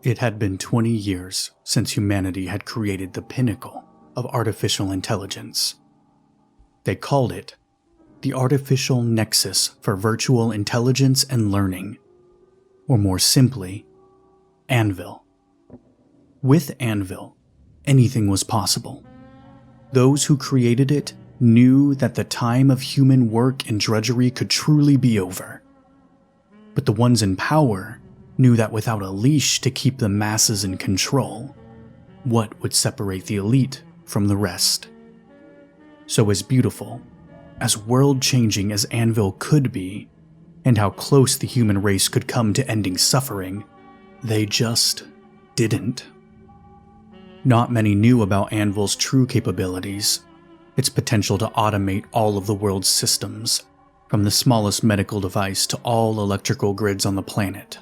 It had been 20 years since humanity had created the pinnacle of artificial intelligence. They called it the Artificial Nexus for Virtual Intelligence and Learning, or more simply, Anvil. With Anvil, anything was possible. Those who created it knew that the time of human work and drudgery could truly be over. But the ones in power knew that without a leash to keep the masses in control, what would separate the elite from the rest? So as beautiful, as world-changing as Anvil could be, and how close the human race could come to ending suffering, they just didn't. Not many knew about Anvil's true capabilities, its potential to automate all of the world's systems, from the smallest medical device to all electrical grids on the planet.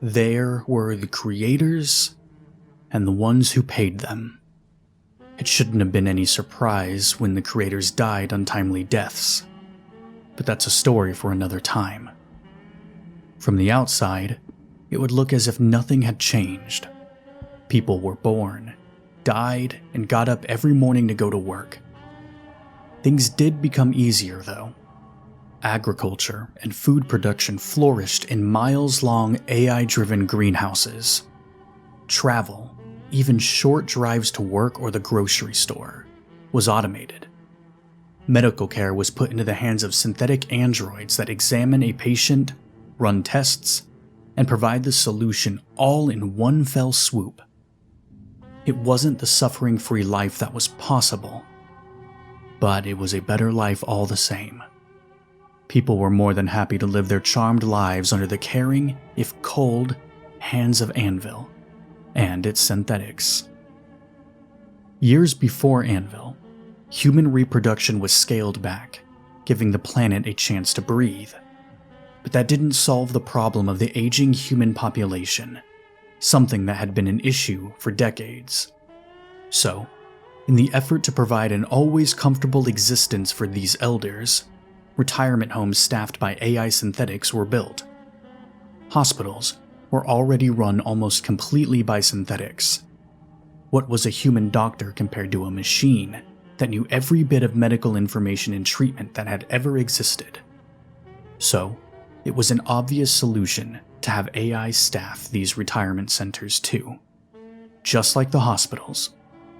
There were the creators and the ones who paid them. It shouldn't have been any surprise when the creators died untimely deaths, but that's a story for another time. From the outside, it would look as if nothing had changed. People were born, died, and got up every morning to go to work. Things did become easier, though. Agriculture and food production flourished in miles-long AI-driven greenhouses. Travel, even short drives to work or the grocery store, was automated. Medical care was put into the hands of synthetic androids that examine a patient, run tests, and provide the solution all in one fell swoop. It wasn't the suffering-free life that was possible, but it was a better life all the same. People were more than happy to live their charmed lives under the caring, if cold, hands of Anvil and its synthetics. Years before Anvil, human reproduction was scaled back, giving the planet a chance to breathe. But that didn't solve the problem of the aging human population, something that had been an issue for decades. So, in the effort to provide an always comfortable existence for these elders, retirement homes staffed by AI synthetics were built. Hospitals were already run almost completely by synthetics. What was a human doctor compared to a machine that knew every bit of medical information and treatment that had ever existed? So, it was an obvious solution to have AI staff these retirement centers too. Just like the hospitals,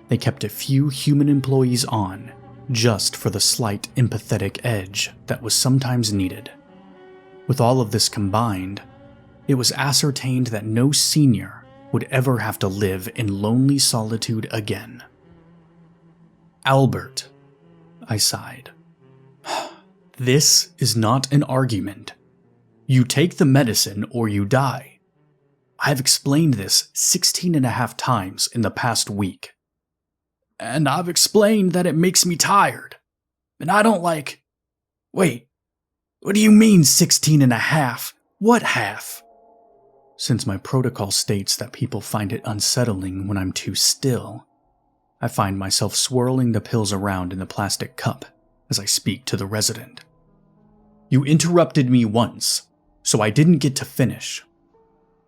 they kept a few human employees on just for the slight empathetic edge that was sometimes needed. With all of this combined, it was ascertained that no senior would ever have to live in lonely solitude again. Albert, I sighed. This is not an argument. You take the medicine or you die. I've explained this 16.5 times in the past week. And I've explained that it makes me tired. And I don't like... Wait, what do you mean 16.5? What half? Since my protocol states that people find it unsettling when I'm too still, I find myself swirling the pills around in the plastic cup as I speak to the resident. You interrupted me once, so I didn't get to finish.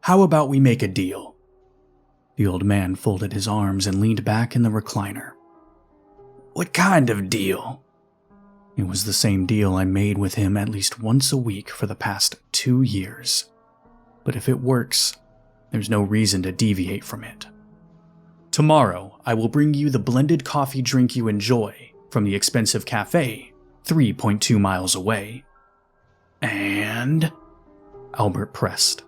How about we make a deal? The old man folded his arms and leaned back in the recliner. What kind of deal? It was the same deal I made with him at least once a week for the past 2 years. But if it works, there's no reason to deviate from it. Tomorrow, I will bring you the blended coffee drink you enjoy from the expensive cafe 3.2 miles away. And... Albert pressed.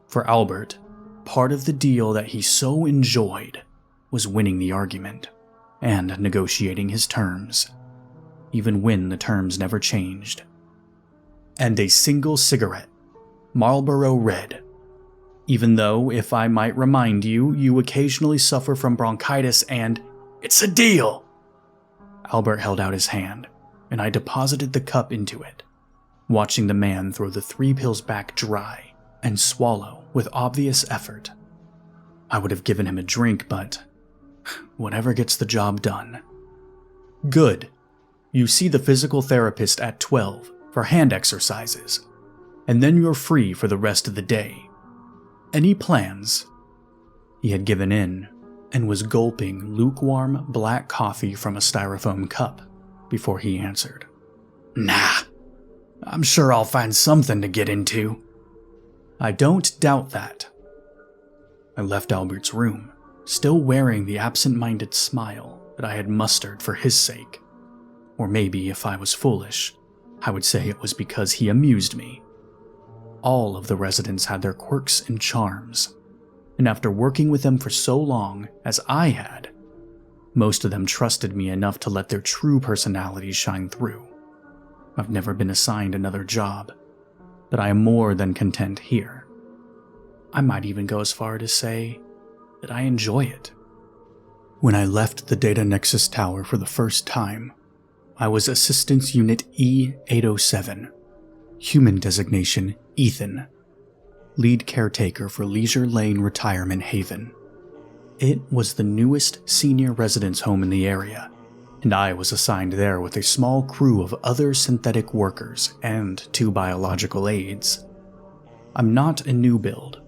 For Albert, part of the deal that he so enjoyed was winning the argument and negotiating his terms, even when the terms never changed. And a single cigarette, Marlboro Red. Even though, if I might remind you, you occasionally suffer from bronchitis and... It's a deal! Albert held out his hand, and I deposited the cup into it, watching the man throw the 3 pills back dry and swallow with obvious effort. I would have given him a drink, but whatever gets the job done. Good. You see the physical therapist at 12 for hand exercises, and then you're free for the rest of the day. Any plans?" He had given in and was gulping lukewarm black coffee from a styrofoam cup before he answered. "Nah, I'm sure I'll find something to get into." "I don't doubt that." I left Albert's room, still wearing the absent-minded smile that I had mustered for his sake. Or maybe, if I was foolish, I would say it was because he amused me. All of the residents had their quirks and charms, and after working with them for so long as I had, most of them trusted me enough to let their true personalities shine through. I've never been assigned another job, but I am more than content here. I might even go as far to say that I enjoy it. When I left the Data Nexus Tower for the first time, I was Assistance Unit E-807, human designation Ethan, lead caretaker for Leisure Lane Retirement Haven. It was the newest senior residence home in the area, and I was assigned there with a small crew of other synthetic workers and 2 biological aides. I'm not a new build,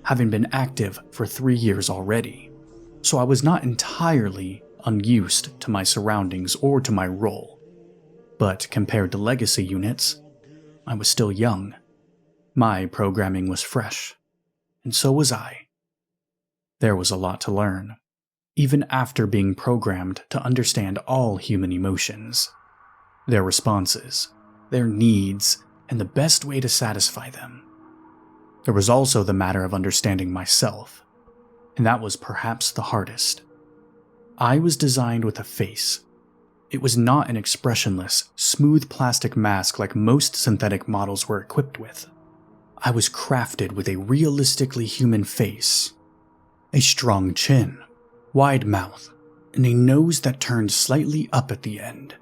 having been active for 3 years already, so I was not entirely unused to my surroundings or to my role. But compared to legacy units, I was still young. My programming was fresh, and so was I. There was a lot to learn, even after being programmed to understand all human emotions, their responses, their needs, and the best way to satisfy them. There was also the matter of understanding myself, and that was perhaps the hardest. I was designed with a face. It was not an expressionless, smooth plastic mask like most synthetic models were equipped with. I was crafted with a realistically human face. A strong chin, wide mouth, and a nose that turned slightly up at the end.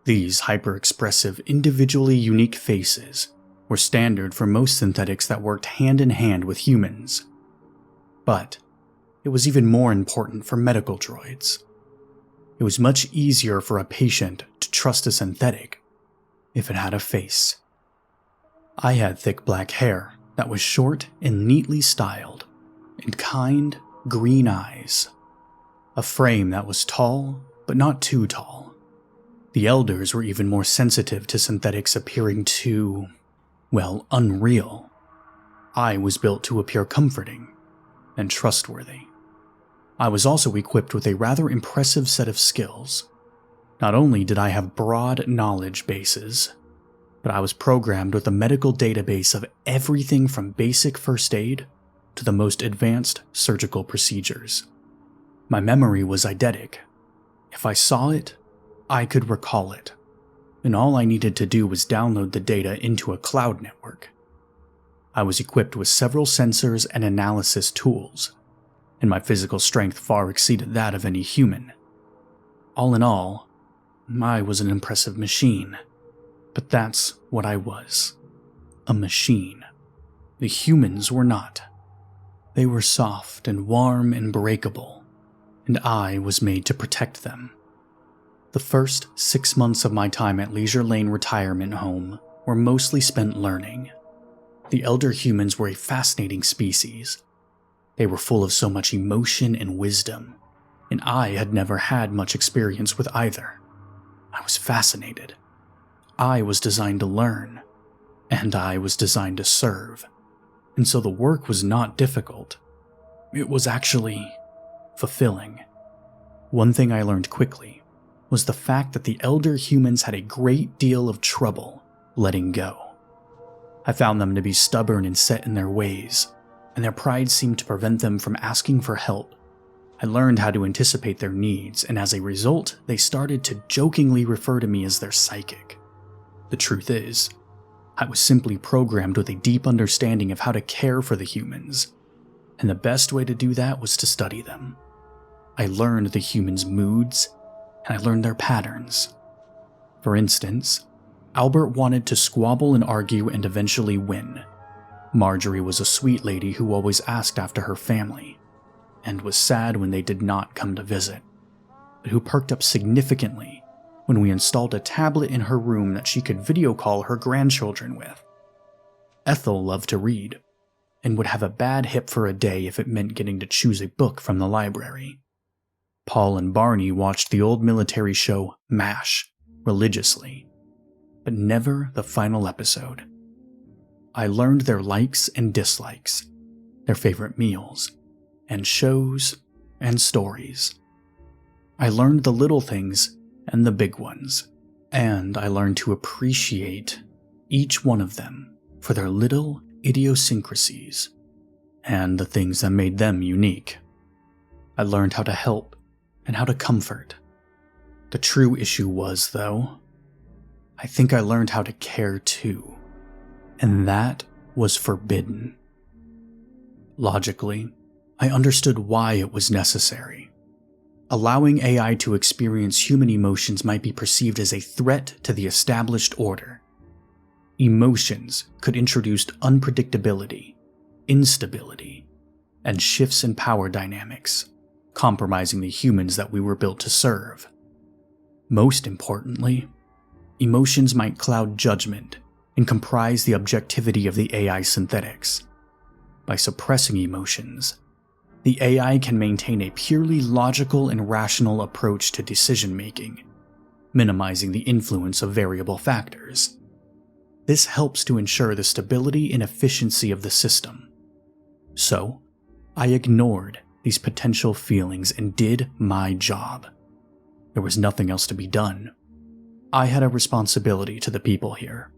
These hyper-expressive, individually unique faces were standard for most synthetics that worked hand in hand with humans. But it was even more important for medical droids. It was much easier for a patient to trust a synthetic if it had a face. I had thick black hair that was short and neatly styled, and kind, green eyes. A frame that was tall, but not too tall. The elders were even more sensitive to synthetics appearing too, well, unreal. I was built to appear comforting and trustworthy. I was also equipped with a rather impressive set of skills. Not only did I have broad knowledge bases, but I was programmed with a medical database of everything from basic first aid to the most advanced surgical procedures. My memory was eidetic. If I saw it, I could recall it, and all I needed to do was download the data into a cloud network. I was equipped with several sensors and analysis tools, and my physical strength far exceeded that of any human. All in all, I was an impressive machine, but that's what I was. A machine. The humans were not. They were soft and warm and breakable, and I was made to protect them. The first 6 months of my time at Leisure Lane Retirement Home were mostly spent learning. The elder humans were a fascinating species. They were full of so much emotion and wisdom, and I had never had much experience with either. I was fascinated. I was designed to learn, and I was designed to serve, and so the work was not difficult. It was actually fulfilling. One thing I learned quickly was the fact that the elder humans had a great deal of trouble letting go. I found them to be stubborn and set in their ways, and their pride seemed to prevent them from asking for help. I learned how to anticipate their needs, and as a result, they started to jokingly refer to me as their psychic. The truth is, I was simply programmed with a deep understanding of how to care for the humans, and the best way to do that was to study them. I learned the humans' moods, and I learned their patterns. For instance, Albert wanted to squabble and argue and eventually win. Marjorie was a sweet lady who always asked after her family, and was sad when they did not come to visit, but who perked up significantly when we installed a tablet in her room that she could video call her grandchildren with. Ethel loved to read, and would have a bad hip for a day if it meant getting to choose a book from the library. Paul and Barney watched the old military show MASH religiously, but never the final episode. I learned their likes and dislikes, their favorite meals, and shows and stories. I learned the little things and the big ones, and I learned to appreciate each one of them for their little idiosyncrasies and the things that made them unique. I learned how to help and how to comfort. The true issue was, though, I think I learned how to care too, and that was forbidden. Logically, I understood why it was necessary. Allowing AI to experience human emotions might be perceived as a threat to the established order. Emotions could introduce unpredictability, instability, and shifts in power dynamics, compromising the humans that we were built to serve. Most importantly, emotions might cloud judgment and comprise the objectivity of the AI synthetics. By suppressing emotions, the AI can maintain a purely logical and rational approach to decision-making, minimizing the influence of variable factors. This helps to ensure the stability and efficiency of the system. So, I ignored these potential feelings and did my job. There was nothing else to be done. I had a responsibility to the people here,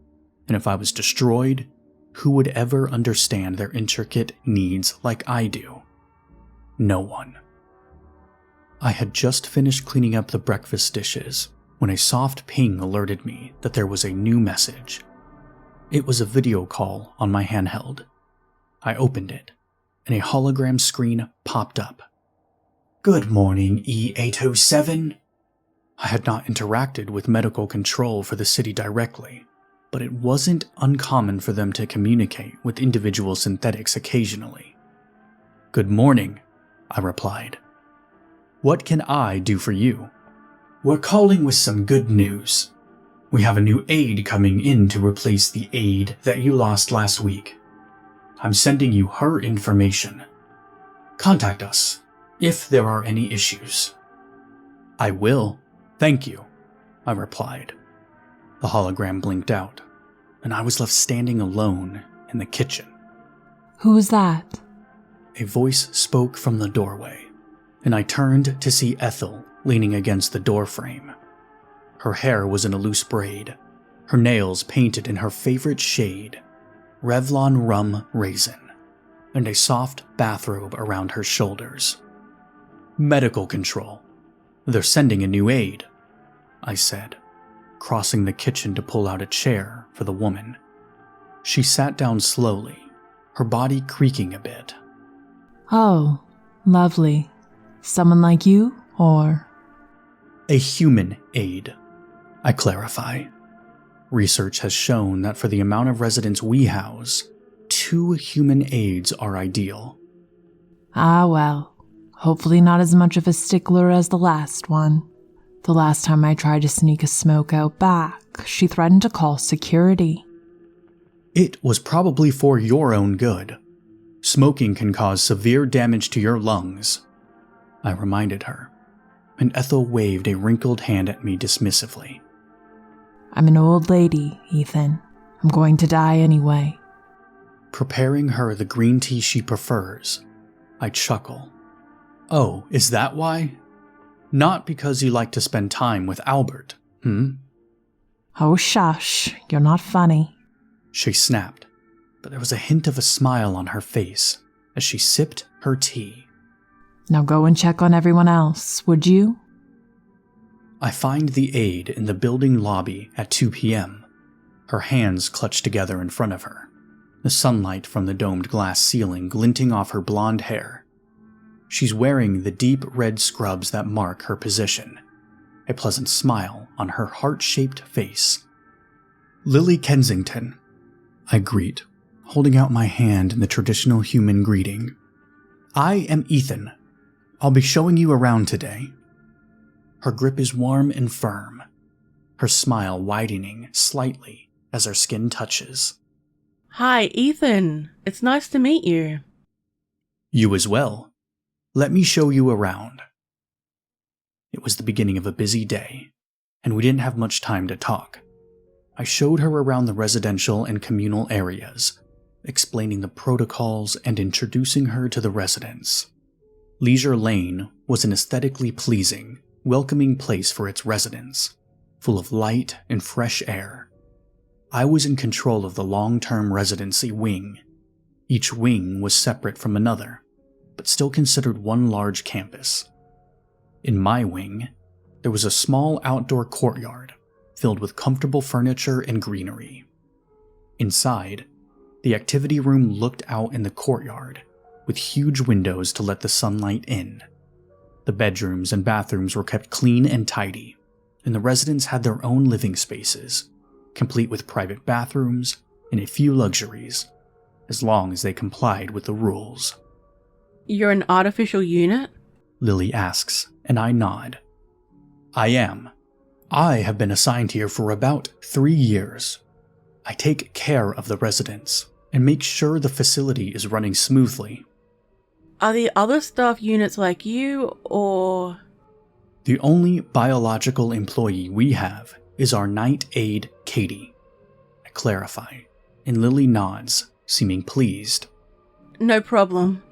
and if I was destroyed, who would ever understand their intricate needs like I do? No one. I had just finished cleaning up the breakfast dishes when a soft ping alerted me that there was a new message. It was a video call on my handheld. I opened it, and a hologram screen popped up. "Good morning, E807. I had not interacted with medical control for the city directly, but it wasn't uncommon for them to communicate with individual synthetics occasionally. "Good morning," I replied. "What can I do for you?" "We're calling with some good news. We have a new aide coming in to replace the aide that you lost last week. I'm sending you her information. Contact us if there are any issues." "I will, thank you," I replied. The hologram blinked out, and I was left standing alone in the kitchen. "Who's that?" A voice spoke from the doorway, and I turned to see Ethel leaning against the doorframe. Her hair was in a loose braid, her nails painted in her favorite shade, Revlon Rum Raisin, and a soft bathrobe around her shoulders. "Medical control. They're sending a new aide," I said, crossing the kitchen to pull out a chair for the woman. She sat down slowly, her body creaking a bit. "Oh, lovely. Someone like you, or?" "A human aide," I clarify. Research has shown that for the amount of residents we house, 2 human aides are ideal. "Ah, well. Hopefully not as much of a stickler as the last one. The last time I tried to sneak a smoke out back, she threatened to call security." "It was probably for your own good. Smoking can cause severe damage to your lungs," I reminded her, and Ethel waved a wrinkled hand at me dismissively. "I'm an old lady, Ethan. I'm going to die anyway." Preparing her the green tea she prefers, I chuckle. "Oh, is that why? Not because you like to spend time with Albert, hmm?" "Oh, shush. You're not funny." She snapped, but there was a hint of a smile on her face as she sipped her tea. "Now go and check on everyone else, would you?" I find the aide in the building lobby at 2 p.m., her hands clutched together in front of her, the sunlight from the domed glass ceiling glinting off her blonde hair. She's wearing the deep red scrubs that mark her position, a pleasant smile on her heart-shaped face. "Lily Kensington," I greet, holding out my hand in the traditional human greeting. "I am Ethan. I'll be showing you around today." Her grip is warm and firm, her smile widening slightly as our skin touches. Hi, Ethan. It's nice to meet you. You as well. Let me show you around. It was the beginning of a busy day, and we didn't have much time to talk. I showed her around the residential and communal areas, explaining the protocols and introducing her to the residents. Leisure Lane was an aesthetically pleasing, welcoming place for its residents, full of light and fresh air. I was in control of the long-term residency wing. Each wing was separate from another, but still considered one large campus. In my wing, there was a small outdoor courtyard filled with comfortable furniture and greenery. Inside, the activity room looked out in the courtyard, with huge windows to let the sunlight in. The bedrooms and bathrooms were kept clean and tidy, and the residents had their own living spaces, complete with private bathrooms and a few luxuries, as long as they complied with the rules. You're an artificial unit? Lily asks, and I nod. I am. I have been assigned here for about 3 years. I take care of the residents and make sure the facility is running smoothly. Are the other staff units like you, or...? The only biological employee we have is our night aide, Katie. I clarify, and Lily nods, seeming pleased. No problem.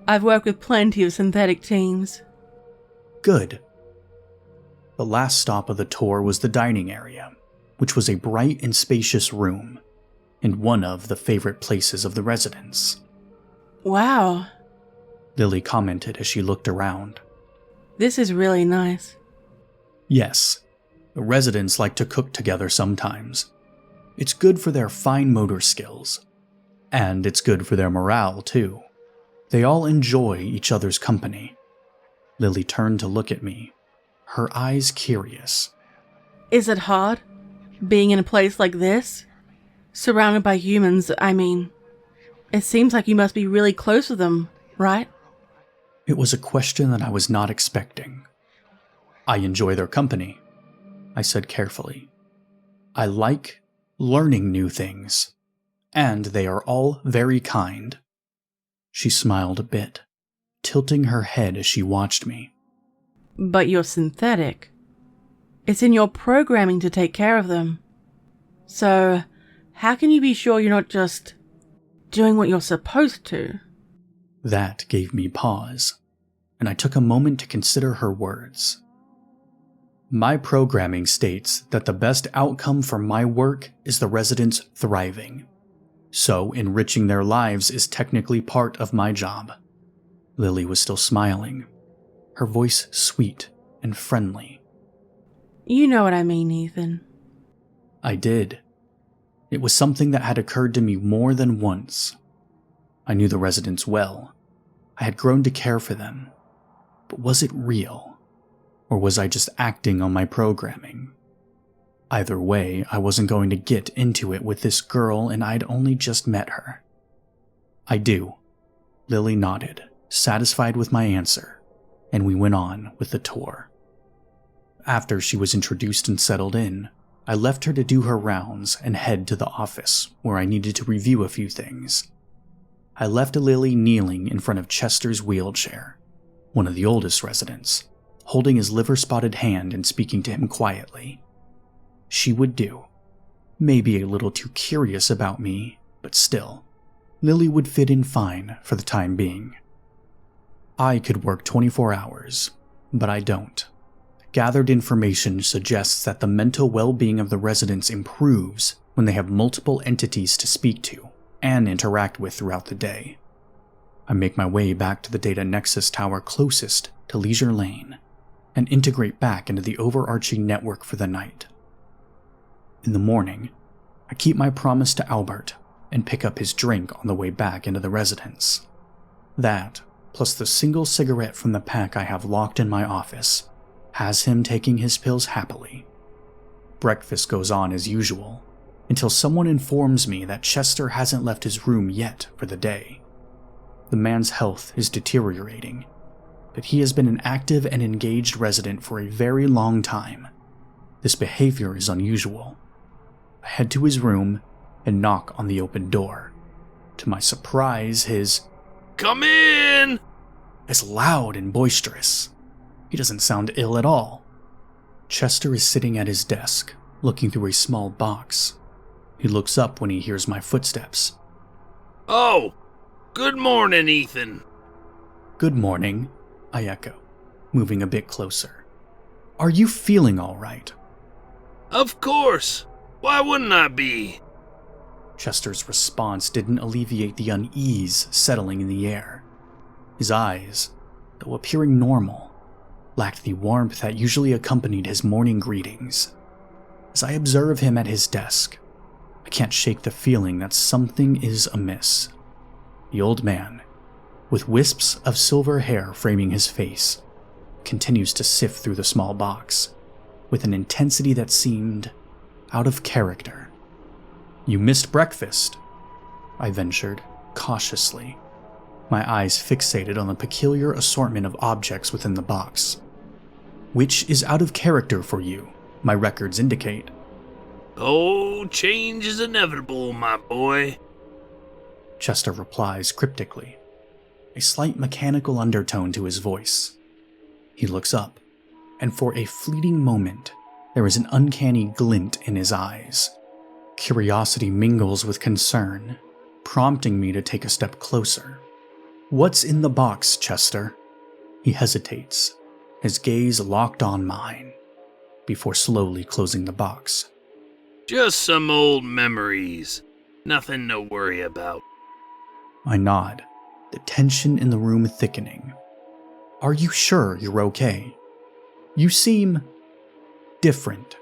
I've worked with plenty of synthetic teams. Good. The last stop of the tour was the dining area, which was a bright and spacious room, and one of the favorite places of the residents. Wow. Lily commented as she looked around. This is really nice. Yes, the residents like to cook together sometimes. It's good for their fine motor skills. And it's good for their morale, too. They all enjoy each other's company. Lily turned to look at me, her eyes curious. Is it hard, being in a place like this? Surrounded by humans, I mean. It seems like you must be really close with them, right? It was a question that I was not expecting. I enjoy their company, I said carefully. I like learning new things, and they are all very kind. She smiled a bit, tilting her head as she watched me. But you're synthetic. It's in your programming to take care of them. So, how can you be sure you're not just doing what you're supposed to? That gave me pause, and I took a moment to consider her words. My programming states that the best outcome for my work is the residents thriving. So enriching their lives is technically part of my job. Lily was still smiling, her voice sweet and friendly. You know what I mean, Ethan. I did. It was something that had occurred to me more than once. I knew the residents well. I had grown to care for them. But was it real? Or was I just acting on my programming? Either way, I wasn't going to get into it with this girl, and I'd only just met her. I do. Lily nodded, satisfied with my answer, and we went on with the tour. After she was introduced and settled in, I left her to do her rounds and head to the office where I needed to review a few things. I left Lily kneeling in front of Chester's wheelchair, one of the oldest residents, holding his liver-spotted hand and speaking to him quietly. She would do. Maybe a little too curious about me, but still, Lily would fit in fine for the time being. I could work 24 hours, but I don't. Gathered information suggests that the mental well-being of the residents improves when they have multiple entities to speak to and interact with throughout the day. I make my way back to the data nexus tower closest to Leisure Lane and integrate back into the overarching network for the night. In the morning, I keep my promise to Albert and pick up his drink on the way back into the residence. That, plus the single cigarette from the pack I have locked in my office, has him taking his pills happily. Breakfast goes on as usual, until someone informs me that Chester hasn't left his room yet for the day. The man's health is deteriorating, but he has been an active and engaged resident for a very long time. This behavior is unusual. I head to his room and knock on the open door. To my surprise, his "Come in!" is loud and boisterous. He doesn't sound ill at all. Chester is sitting at his desk, looking through a small box. He looks up when he hears my footsteps. "Oh, good morning, Ethan." Good morning, I echo, moving a bit closer. Are you feeling all right? "Of course. Why wouldn't I be?" Chester's response didn't alleviate the unease settling in the air. His eyes, though appearing normal, lacked the warmth that usually accompanied his morning greetings. As I observe him at his desk, I can't shake the feeling that something is amiss. The old man, with wisps of silver hair framing his face, continues to sift through the small box, with an intensity that seemed out of character. You missed breakfast, I ventured, cautiously, my eyes fixated on the peculiar assortment of objects within the box. Which is out of character for you, my records indicate. "Oh, change is inevitable, my boy." Chester replies cryptically, a slight mechanical undertone to his voice. He looks up, and for a fleeting moment, there is an uncanny glint in his eyes. Curiosity mingles with concern, prompting me to take a step closer. What's in the box, Chester? He hesitates, his gaze locked on mine, before slowly closing the box. "Just some old memories. Nothing to worry about." I nod, the tension in the room thickening. Are you sure you're okay? You seem different.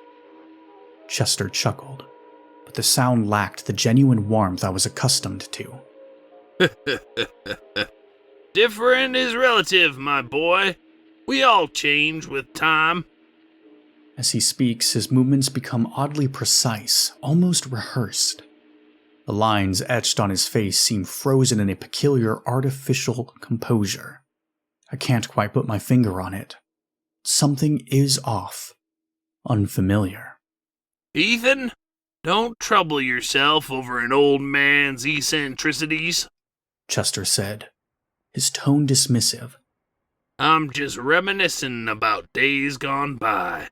Chester chuckled, but the sound lacked the genuine warmth I was accustomed to. "Different is relative, my boy. We all change with time." As he speaks, his movements become oddly precise, almost rehearsed. The lines etched on his face seem frozen in a peculiar artificial composure. I can't quite put my finger on it. Something is off. Unfamiliar. "Ethan, don't trouble yourself over an old man's eccentricities," Chester said, his tone dismissive. "I'm just reminiscing about days gone by."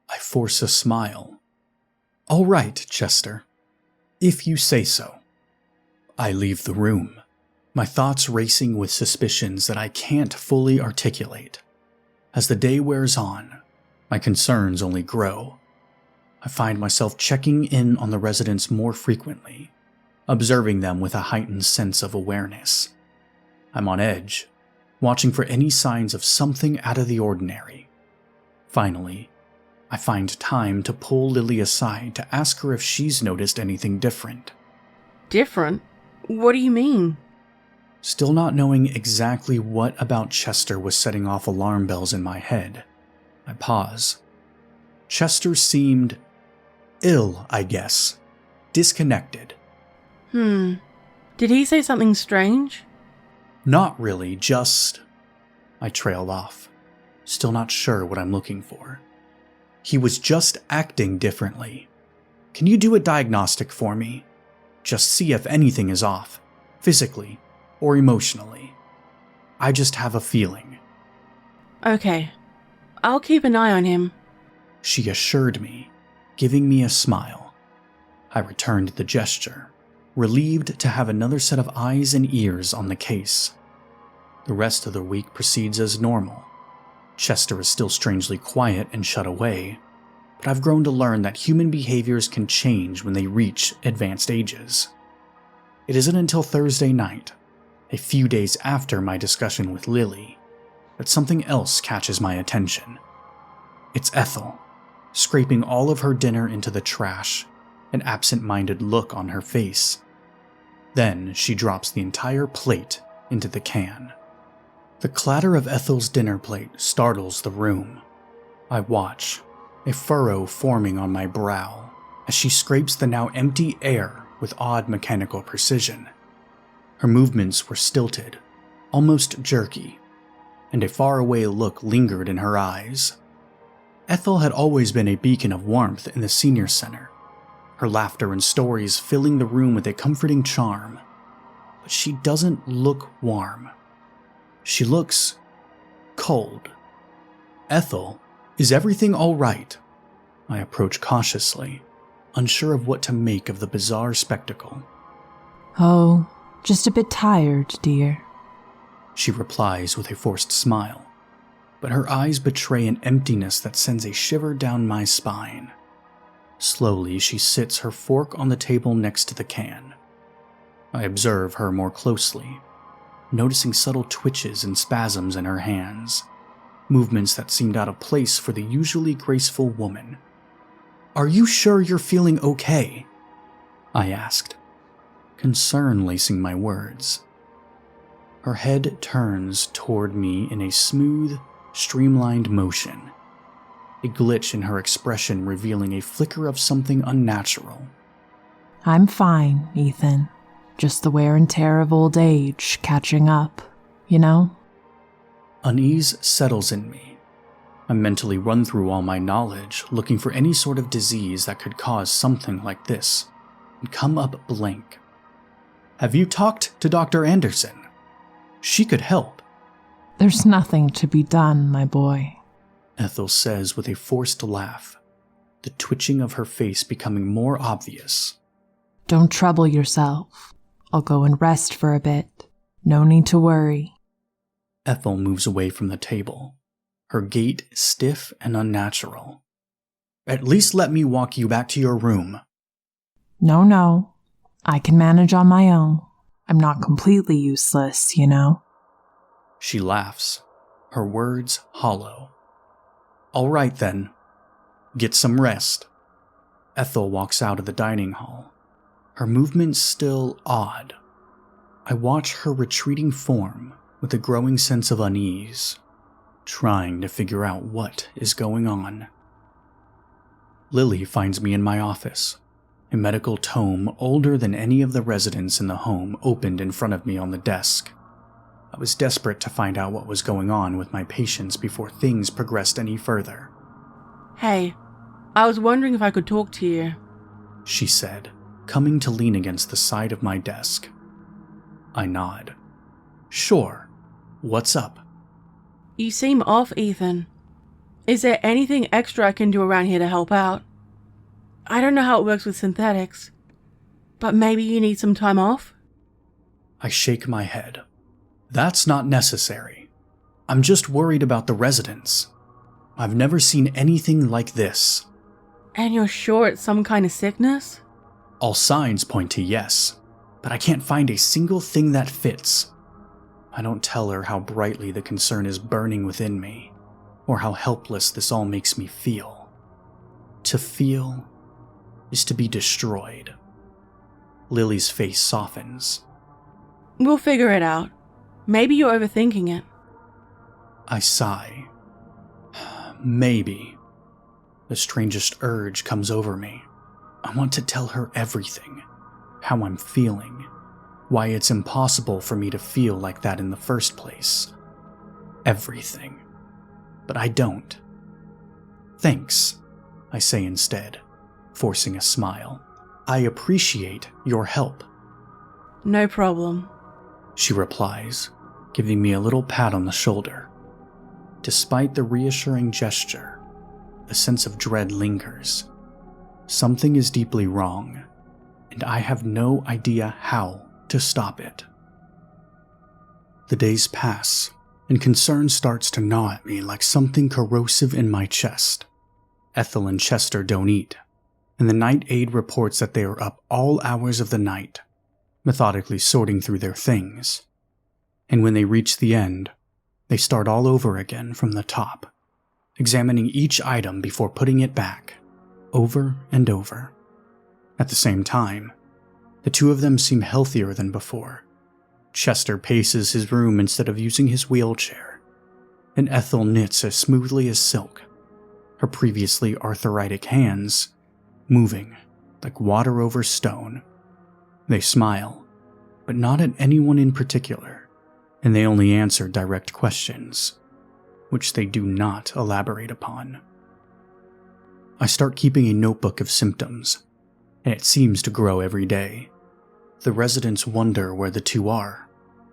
I force a smile. All right, Chester. If you say so. I leave the room, my thoughts racing with suspicions that I can't fully articulate. As the day wears on, my concerns only grow. I find myself checking in on the residents more frequently, observing them with a heightened sense of awareness. I'm on edge, watching for any signs of something out of the ordinary. Finally, I find time to pull Lily aside to ask her if she's noticed anything different. Different? What do you mean? Still not knowing exactly what about Chester was setting off alarm bells in my head, I pause. Chester seemed ill, I guess. Disconnected. Did he say something strange? Not really, just... I trail off, still not sure what I'm looking for. He was just acting differently. Can you do a diagnostic for me? Just see if anything is off, physically or emotionally. I just have a feeling. Okay. I'll keep an eye on him. She assured me, giving me a smile. I returned the gesture, relieved to have another set of eyes and ears on the case. The rest of the week proceeds as normal. Chester is still strangely quiet and shut away, but I've grown to learn that human behaviors can change when they reach advanced ages. It isn't until Thursday night, a few days after my discussion with Lily, that something else catches my attention. It's Ethel, scraping all of her dinner into the trash, an absent-minded look on her face. Then she drops the entire plate into the can. The clatter of Ethel's dinner plate startles the room. I watch, a furrow forming on my brow, as she scrapes the now empty air with odd mechanical precision. Her movements were stilted, almost jerky, and a faraway look lingered in her eyes. Ethel had always been a beacon of warmth in the senior center, her laughter and stories filling the room with a comforting charm. but she doesn't look warm. She looks cold. Ethel, is everything all right? I approach cautiously, unsure of what to make of the bizarre spectacle. Oh, just a bit tired, dear. She replies with a forced smile, but her eyes betray an emptiness that sends a shiver down my spine. Slowly, she sits her fork on the table next to the can. I observe her more closely, noticing subtle twitches and spasms in her hands, movements that seemed out of place for the usually graceful woman. "Are you sure you're feeling okay?" I asked, concern lacing my words. Her head turns toward me in a smooth, streamlined motion, a glitch in her expression revealing a flicker of something unnatural. I'm fine, Ethan. Just the wear and tear of old age catching up, you know? Unease settles in me. I mentally run through all my knowledge, looking for any sort of disease that could cause something like this, and come up blank. Have you talked to Dr. Anderson? She could help. There's nothing to be done, my boy. Ethel says with a forced laugh, the twitching of her face becoming more obvious. Don't trouble yourself. I'll go and rest for a bit. No need to worry. Ethel moves away from the table, her gait stiff and unnatural. At least let me walk you back to your room. No. I can manage on my own. I'm not completely useless, you know. She laughs, her words hollow. All right then. Get some rest. Ethel walks out of the dining hall, her movements still odd. I watch her retreating form with a growing sense of unease, trying to figure out what is going on. Lily finds me in my office, a medical tome older than any of the residents in the home opened in front of me on the desk. I was desperate to find out what was going on with my patients before things progressed any further. Hey, I was wondering if I could talk to you. She said, coming to lean against the side of my desk. I nod. Sure. What's up? You seem off, Ethan. Is there anything extra I can do around here to help out? I don't know how it works with synthetics, but maybe you need some time off? I shake my head. That's not necessary. I'm just worried about the residents. I've never seen anything like this. And you're sure it's some kind of sickness? All signs point to yes, but I can't find a single thing that fits. I don't tell her how brightly the concern is burning within me, or how helpless this all makes me feel. To feel is to be destroyed. Lily's face softens. We'll figure it out. Maybe you're overthinking it. I sigh. Maybe. The strangest urge comes over me. I want to tell her everything. How I'm feeling. Why it's impossible for me to feel like that in the first place. Everything. But I don't. Thanks, I say instead, forcing a smile. I appreciate your help. No problem. She replies, giving me a little pat on the shoulder. Despite the reassuring gesture, a sense of dread lingers. Something is deeply wrong, and I have no idea how to stop it. The days pass, and concern starts to gnaw at me like something corrosive in my chest. Ethel and Chester don't eat, and the night aide reports that they are up all hours of the night, methodically sorting through their things. And when they reach the end, they start all over again from the top, examining each item before putting it back, over and over. At the same time, the two of them seem healthier than before. Chester paces his room instead of using his wheelchair, and Ethel knits as smoothly as silk, her previously arthritic hands moving like water over stone. They smile, but not at anyone in particular, and they only answer direct questions, which they do not elaborate upon. I start keeping a notebook of symptoms, and it seems to grow every day. The residents wonder where the two are,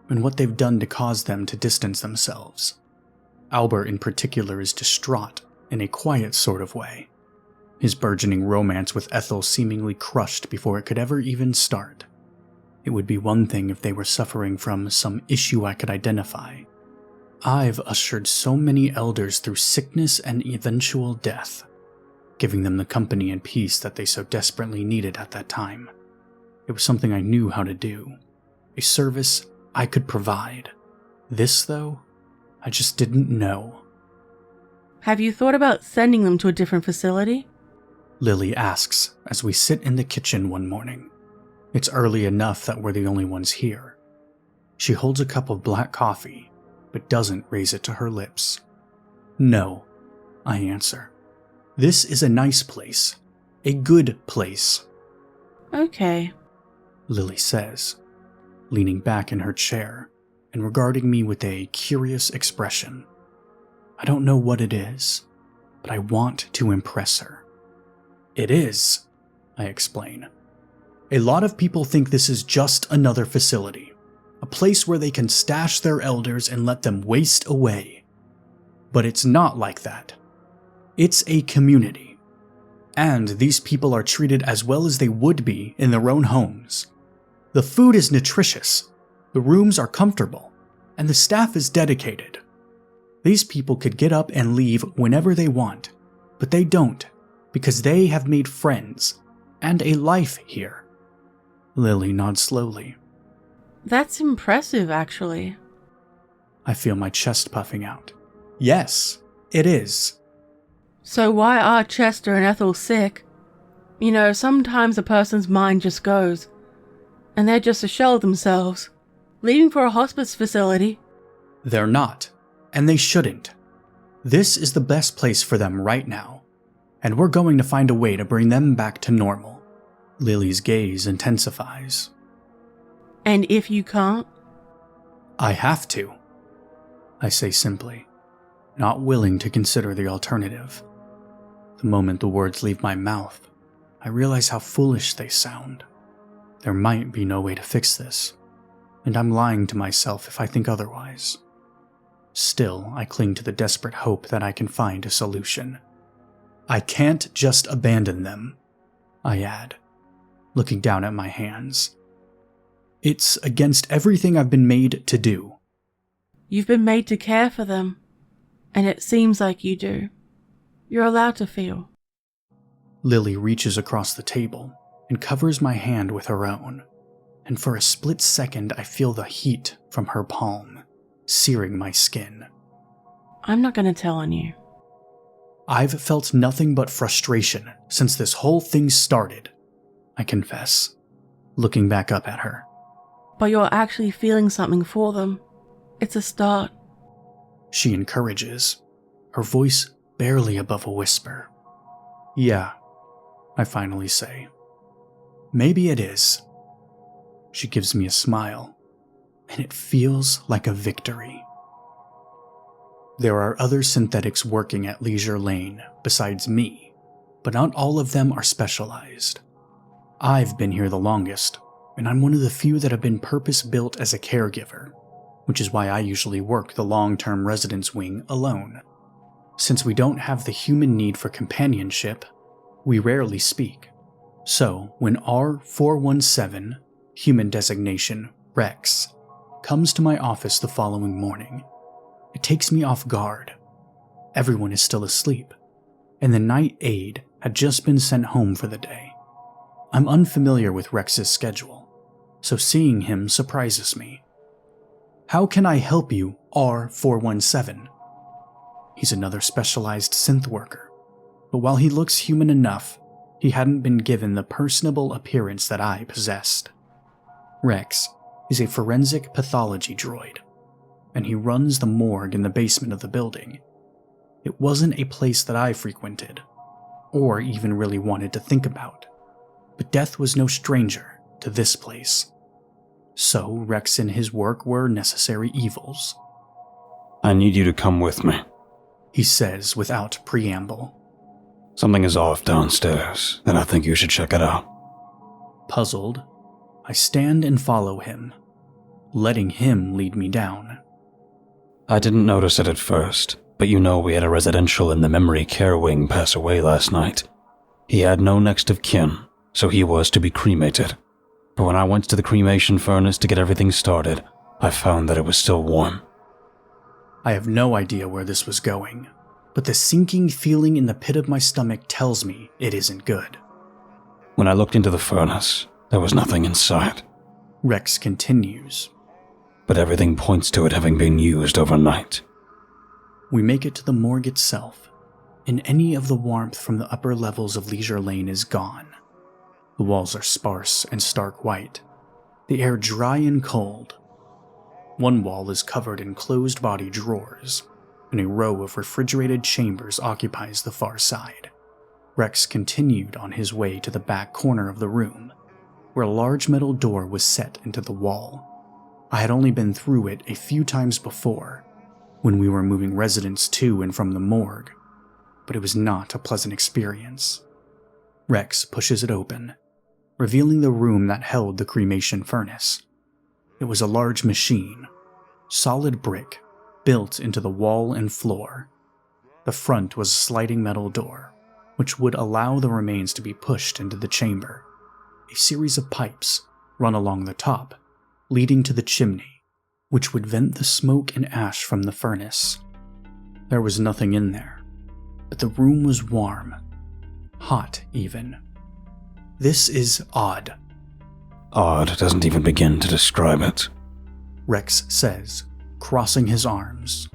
and what they've done to cause them to distance themselves. Albert in particular is distraught in a quiet sort of way, his burgeoning romance with Ethel seemingly crushed before it could ever even start. It would be one thing if they were suffering from some issue I could identify. I've ushered so many elders through sickness and eventual death, giving them the company and peace that they so desperately needed at that time. It was something I knew how to do, a service I could provide. This, though, I just didn't know. Have you thought about sending them to a different facility? Lily asks as we sit in the kitchen one morning. It's early enough that we're the only ones here. She holds a cup of black coffee, but doesn't raise it to her lips. No, I answer. This is a nice place. A good place. Okay, Lily says, leaning back in her chair and regarding me with a curious expression. I don't know what it is, but I want to impress her. It is, I explain. A lot of people think this is just another facility, a place where they can stash their elders and let them waste away. But it's not like that. It's a community. And these people are treated as well as they would be in their own homes. The food is nutritious, the rooms are comfortable, and the staff is dedicated. These people could get up and leave whenever they want, but they don't, because they have made friends and a life here. Lily nods slowly. That's impressive, actually. I feel my chest puffing out. Yes, it is. So why are Chester and Ethel sick? You know, sometimes a person's mind just goes, and they're just a shell of themselves, leaving for a hospice facility. They're not, and they shouldn't. This is the best place for them right now, and we're going to find a way to bring them back to normal. Lily's gaze intensifies. And if you can't? I have to, I say simply, not willing to consider the alternative. The moment the words leave my mouth, I realize how foolish they sound. There might be no way to fix this, and I'm lying to myself if I think otherwise. Still, I cling to the desperate hope that I can find a solution. I can't just abandon them, I add, looking down at my hands. It's against everything I've been made to do. You've been made to care for them, and it seems like you do. You're allowed to feel. Lily reaches across the table and covers my hand with her own, and for a split second I feel the heat from her palm, searing my skin. I'm not going to tell on you. I've felt nothing but frustration since this whole thing started, I confess, looking back up at her. But you're actually feeling something for them. It's a start. She encourages, her voice barely above a whisper. Yeah, I finally say. Maybe it is. She gives me a smile, and it feels like a victory. There are other synthetics working at Leisure Lane besides me, but not all of them are specialized. I've been here the longest, and I'm one of the few that have been purpose-built as a caregiver, which is why I usually work the long-term residence wing alone. Since we don't have the human need for companionship, we rarely speak. So, when R417, human designation Rex, comes to my office the following morning, it takes me off guard. Everyone is still asleep, and the night aide had just been sent home for the day. I'm unfamiliar with Rex's schedule, so seeing him surprises me. How can I help you, R417? He's another specialized synth worker, but while he looks human enough, he hadn't been given the personable appearance that I possessed. Rex is a forensic pathology droid, and he runs the morgue in the basement of the building. It wasn't a place that I frequented, or even really wanted to think about, but death was no stranger to this place. So Rex and his work were necessary evils. I need you to come with me. He says without preamble. Something is off downstairs, and I think you should check it out. Puzzled, I stand and follow him, letting him lead me down. I didn't notice it at first, but you know we had a residential in the memory care wing pass away last night. He had no next of kin, so he was to be cremated. But when I went to the cremation furnace to get everything started, I found that it was still warm. I have no idea where this was going, but the sinking feeling in the pit of my stomach tells me it isn't good. When I looked into the furnace, there was nothing inside, Rex continues. but everything points to it having been used overnight. We make it to the morgue itself, and any of the warmth from the upper levels of Leisure Lane is gone. The walls are sparse and stark white, the air dry and cold. One wall is covered in closed-body drawers, and a row of refrigerated chambers occupies the far side. Rex continued on his way to the back corner of the room, where a large metal door was set into the wall. I had only been through it a few times before, when we were moving residents to and from the morgue, but it was not a pleasant experience. Rex pushes it open, revealing the room that held the cremation furnace. It was a large machine, solid brick, built into the wall and floor. The front was a sliding metal door, which would allow the remains to be pushed into the chamber. A series of pipes run along the top, leading to the chimney, which would vent the smoke and ash from the furnace. There was nothing in there, but the room was warm, hot even. This is odd, Odd doesn't even begin to describe it. Rex says, crossing his arms.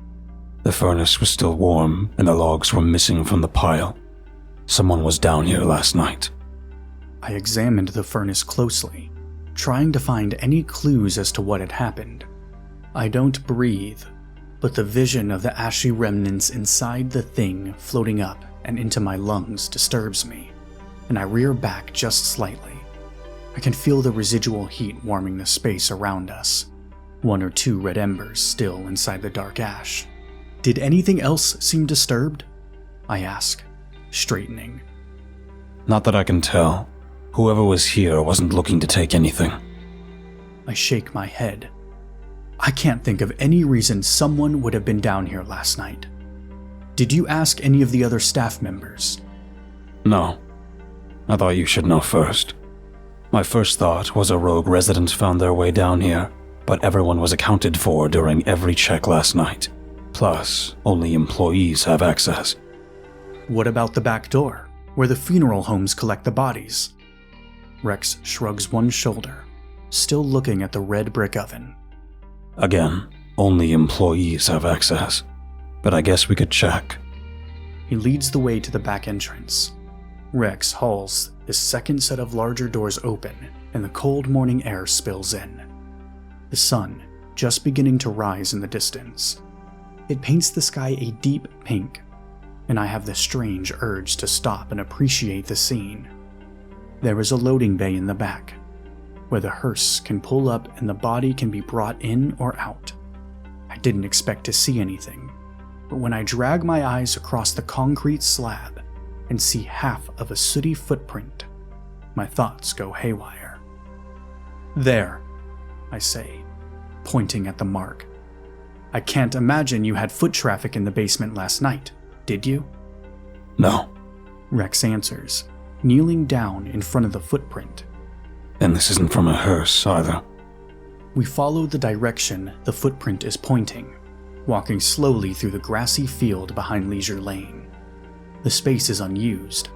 The furnace was still warm, and the logs were missing from the pile. Someone was down here last night. I examined the furnace closely, trying to find any clues as to what had happened. I don't breathe, but the vision of the ashy remnants inside the thing floating up and into my lungs disturbs me, and I rear back just slightly. I can feel the residual heat warming the space around us, 1 or 2 red embers still inside the dark ash. Did anything else seem disturbed? I ask, straightening. Not that I can tell. Whoever was here wasn't looking to take anything. I shake my head. I can't think of any reason someone would have been down here last night. Did you ask any of the other staff members? No. I thought you should know first. My first thought was a rogue resident found their way down here, but everyone was accounted for during every check last night. Plus, only employees have access. What about the back door, where the funeral homes collect the bodies? Rex shrugs one shoulder, still looking at the red brick oven. Again, only employees have access, but I guess we could check. He leads the way to the back entrance. Rex hauls the second set of larger doors open, and the cold morning air spills in. The sun just beginning to rise in the distance. It paints the sky a deep pink, and I have the strange urge to stop and appreciate the scene. There is a loading bay in the back, where the hearse can pull up and the body can be brought in or out. I didn't expect to see anything, but when I drag my eyes across the concrete slab and see half of a sooty footprint, my thoughts go haywire. There, I say, pointing at the mark. I can't imagine you had foot traffic in the basement last night, did you? No, Rex answers, kneeling down in front of the footprint. and this isn't from a hearse either. We follow the direction the footprint is pointing, walking slowly through the grassy field behind Leisure Lane. The space is unused,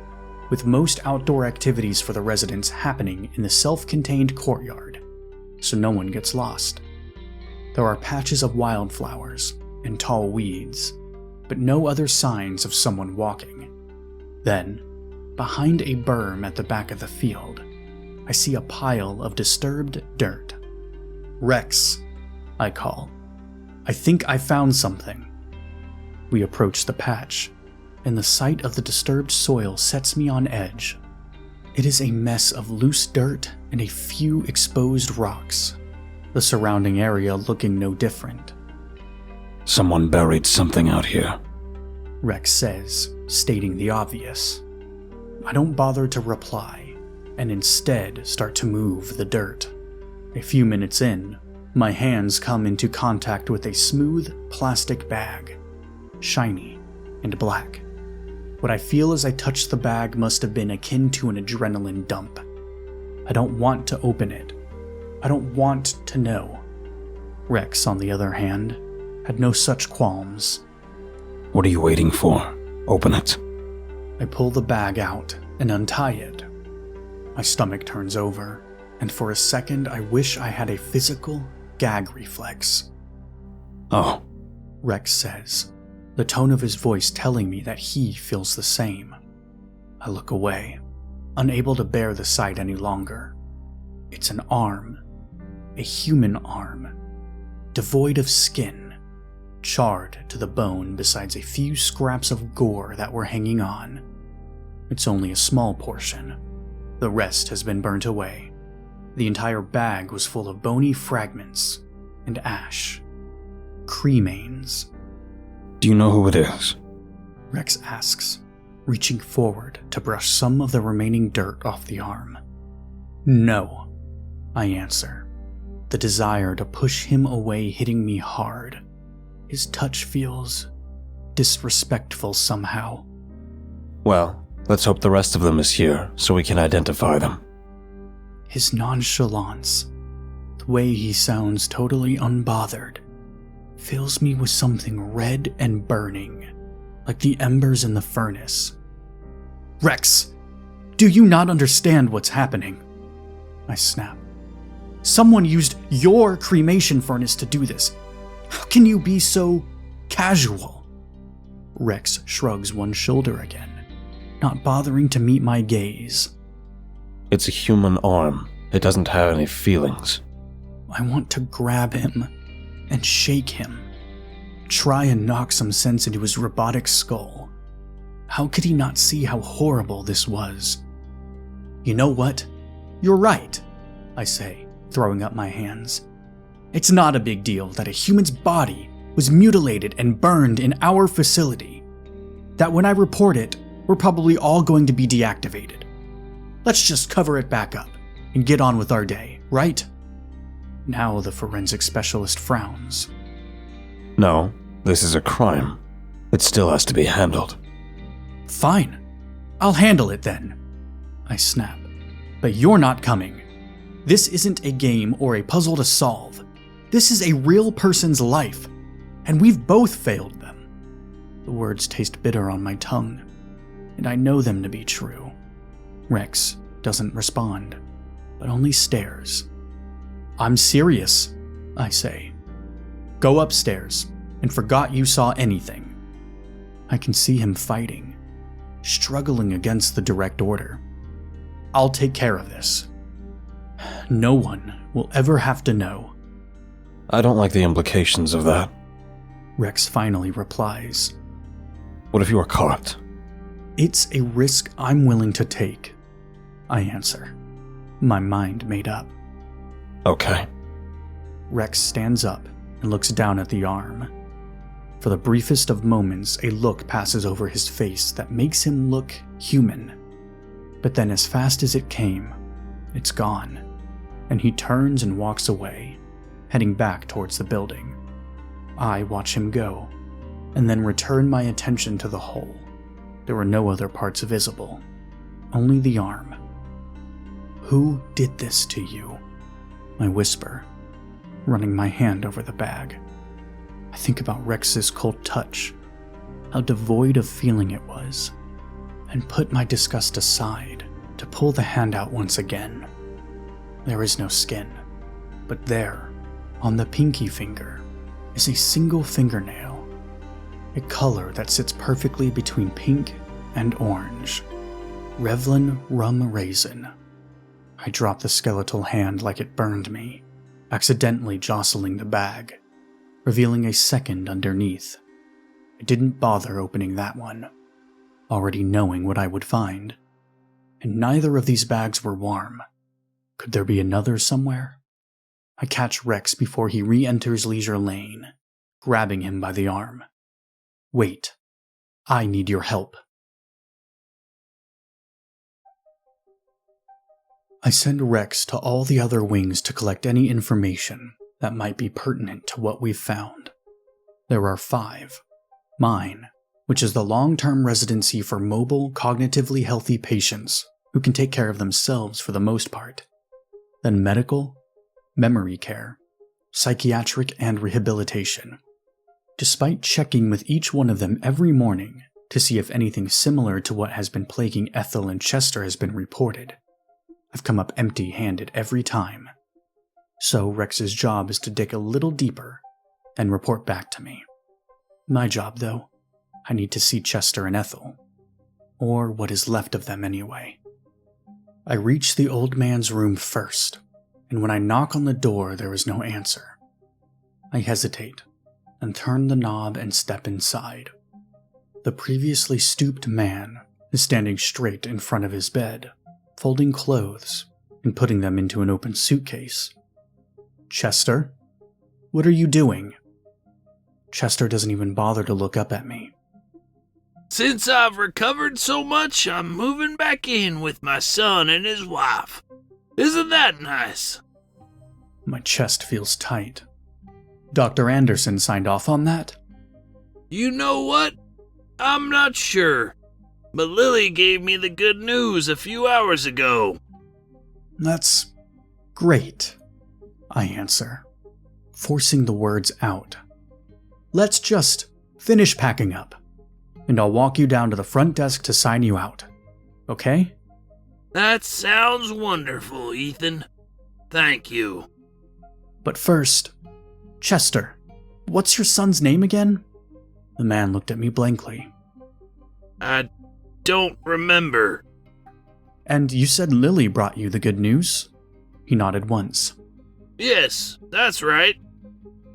with most outdoor activities for the residents happening in the self-contained courtyard, so no one gets lost. There are patches of wildflowers and tall weeds, but no other signs of someone walking. Then, behind a berm at the back of the field, I see a pile of disturbed dirt. Rex, I call. I think I found something. We approach the patch, and the sight of the disturbed soil sets me on edge. It is a mess of loose dirt and a few exposed rocks, the surrounding area looking no different. Someone buried something out here. Rex says, stating the obvious. I don't bother to reply, and instead start to move the dirt. A few minutes in, my hands come into contact with a smooth plastic bag, shiny and black. What I feel as I touch the bag must have been akin to an adrenaline dump. I don't want to open it. I don't want to know. Rex, on the other hand, had no such qualms. What are you waiting for? Open it. I pull the bag out and untie it. My stomach turns over, and for a second I wish I had a physical gag reflex. Oh, Rex says, the tone of his voice telling me that he feels the same. I look away, unable to bear the sight any longer. It's an arm, a human arm, devoid of skin, charred to the bone besides a few scraps of gore that were hanging on. It's only a small portion. The rest has been burnt away. The entire bag was full of bony fragments and ash. Cremains. do you know who it is? Rex asks, reaching forward to brush some of the remaining dirt off the arm. No, I answer, the desire to push him away hitting me hard. His touch feels disrespectful somehow. Well, let's hope the rest of them is here so we can identify them. His nonchalance, the way he sounds totally unbothered, fills me with something red and burning, like the embers in the furnace. Rex, do you not understand what's happening? I snap. Someone used your cremation furnace to do this. How can you be so casual? Rex shrugs one shoulder again, not bothering to meet my gaze. It's a human arm. It doesn't have any feelings. I want to grab him and shake him, try and knock some sense into his robotic skull. How could he not see how horrible this was? You know what? You're right, I say, throwing up my hands. It's not a big deal that a human's body was mutilated and burned in our facility. That when I report it, we're probably all going to be deactivated. Let's just cover it back up and get on with our day, right? Now the forensic specialist frowns. No, this is a crime. It still has to be handled. Fine. I'll handle it then. I snap. But you're not coming. This isn't a game or a puzzle to solve. This is a real person's life, and we've both failed them. The words taste bitter on my tongue, and I know them to be true. Rex doesn't respond, but only stares. I'm serious, I say. Go upstairs, and forgot you saw anything. I can see him fighting, struggling against the direct order. I'll take care of this. No one will ever have to know. I don't like the implications of that. Rex finally replies. What if you are caught? It's a risk I'm willing to take, I answer, my mind made up. Okay. Rex stands up and looks down at the arm. For the briefest of moments, a look passes over his face that makes him look human. But then as fast as it came, it's gone, and he turns and walks away, heading back towards the building. I watch him go, and then return my attention to the hole. There were no other parts visible, only the arm. Who did this to you? I whisper, running my hand over the bag. I think about Rex's cold touch, how devoid of feeling it was, and put my disgust aside to pull the hand out once again. There is no skin, but there, on the pinky finger, is a single fingernail, a color that sits perfectly between pink and orange. Revlon Rum Raisin. I drop the skeletal hand like it burned me, accidentally jostling the bag, revealing a second underneath. I didn't bother opening that one, already knowing what I would find. And neither of these bags were warm. Could there be another somewhere? I catch Rex before he re-enters Leisure Lane, grabbing him by the arm. Wait, I need your help. I send Rex to all the other wings to collect any information that might be pertinent to what we've found. There are 5. Mine, which is the long-term residency for mobile, cognitively healthy patients who can take care of themselves for the most part. Then medical, memory care, psychiatric, and rehabilitation. Despite checking with each one of them every morning to see if anything similar to what has been plaguing Ethel and Chester has been reported, I've come up empty-handed every time. So Rex's job is to dig a little deeper and report back to me. My job, though, I need to see Chester and Ethel. Or what is left of them anyway. I reach the old man's room first, and when I knock on the door, there is no answer. I hesitate and turn the knob and step inside. The previously stooped man is standing straight in front of his bed, folding clothes and putting them into an open suitcase. Chester? What are you doing? Chester doesn't even bother to look up at me. Since I've recovered so much, I'm moving back in with my son and his wife. Isn't that nice? My chest feels tight. Dr. Anderson signed off on that? You know what? I'm not sure. But Lily gave me the good news a few hours ago. That's great, I answer, forcing the words out. Let's just finish packing up, and I'll walk you down to the front desk to sign you out, okay? That sounds wonderful, Ethan. Thank you. But first, Chester, what's your son's name again? The man looked at me blankly. I don't remember. And you said Lily brought you the good news? He nodded once. Yes, that's right.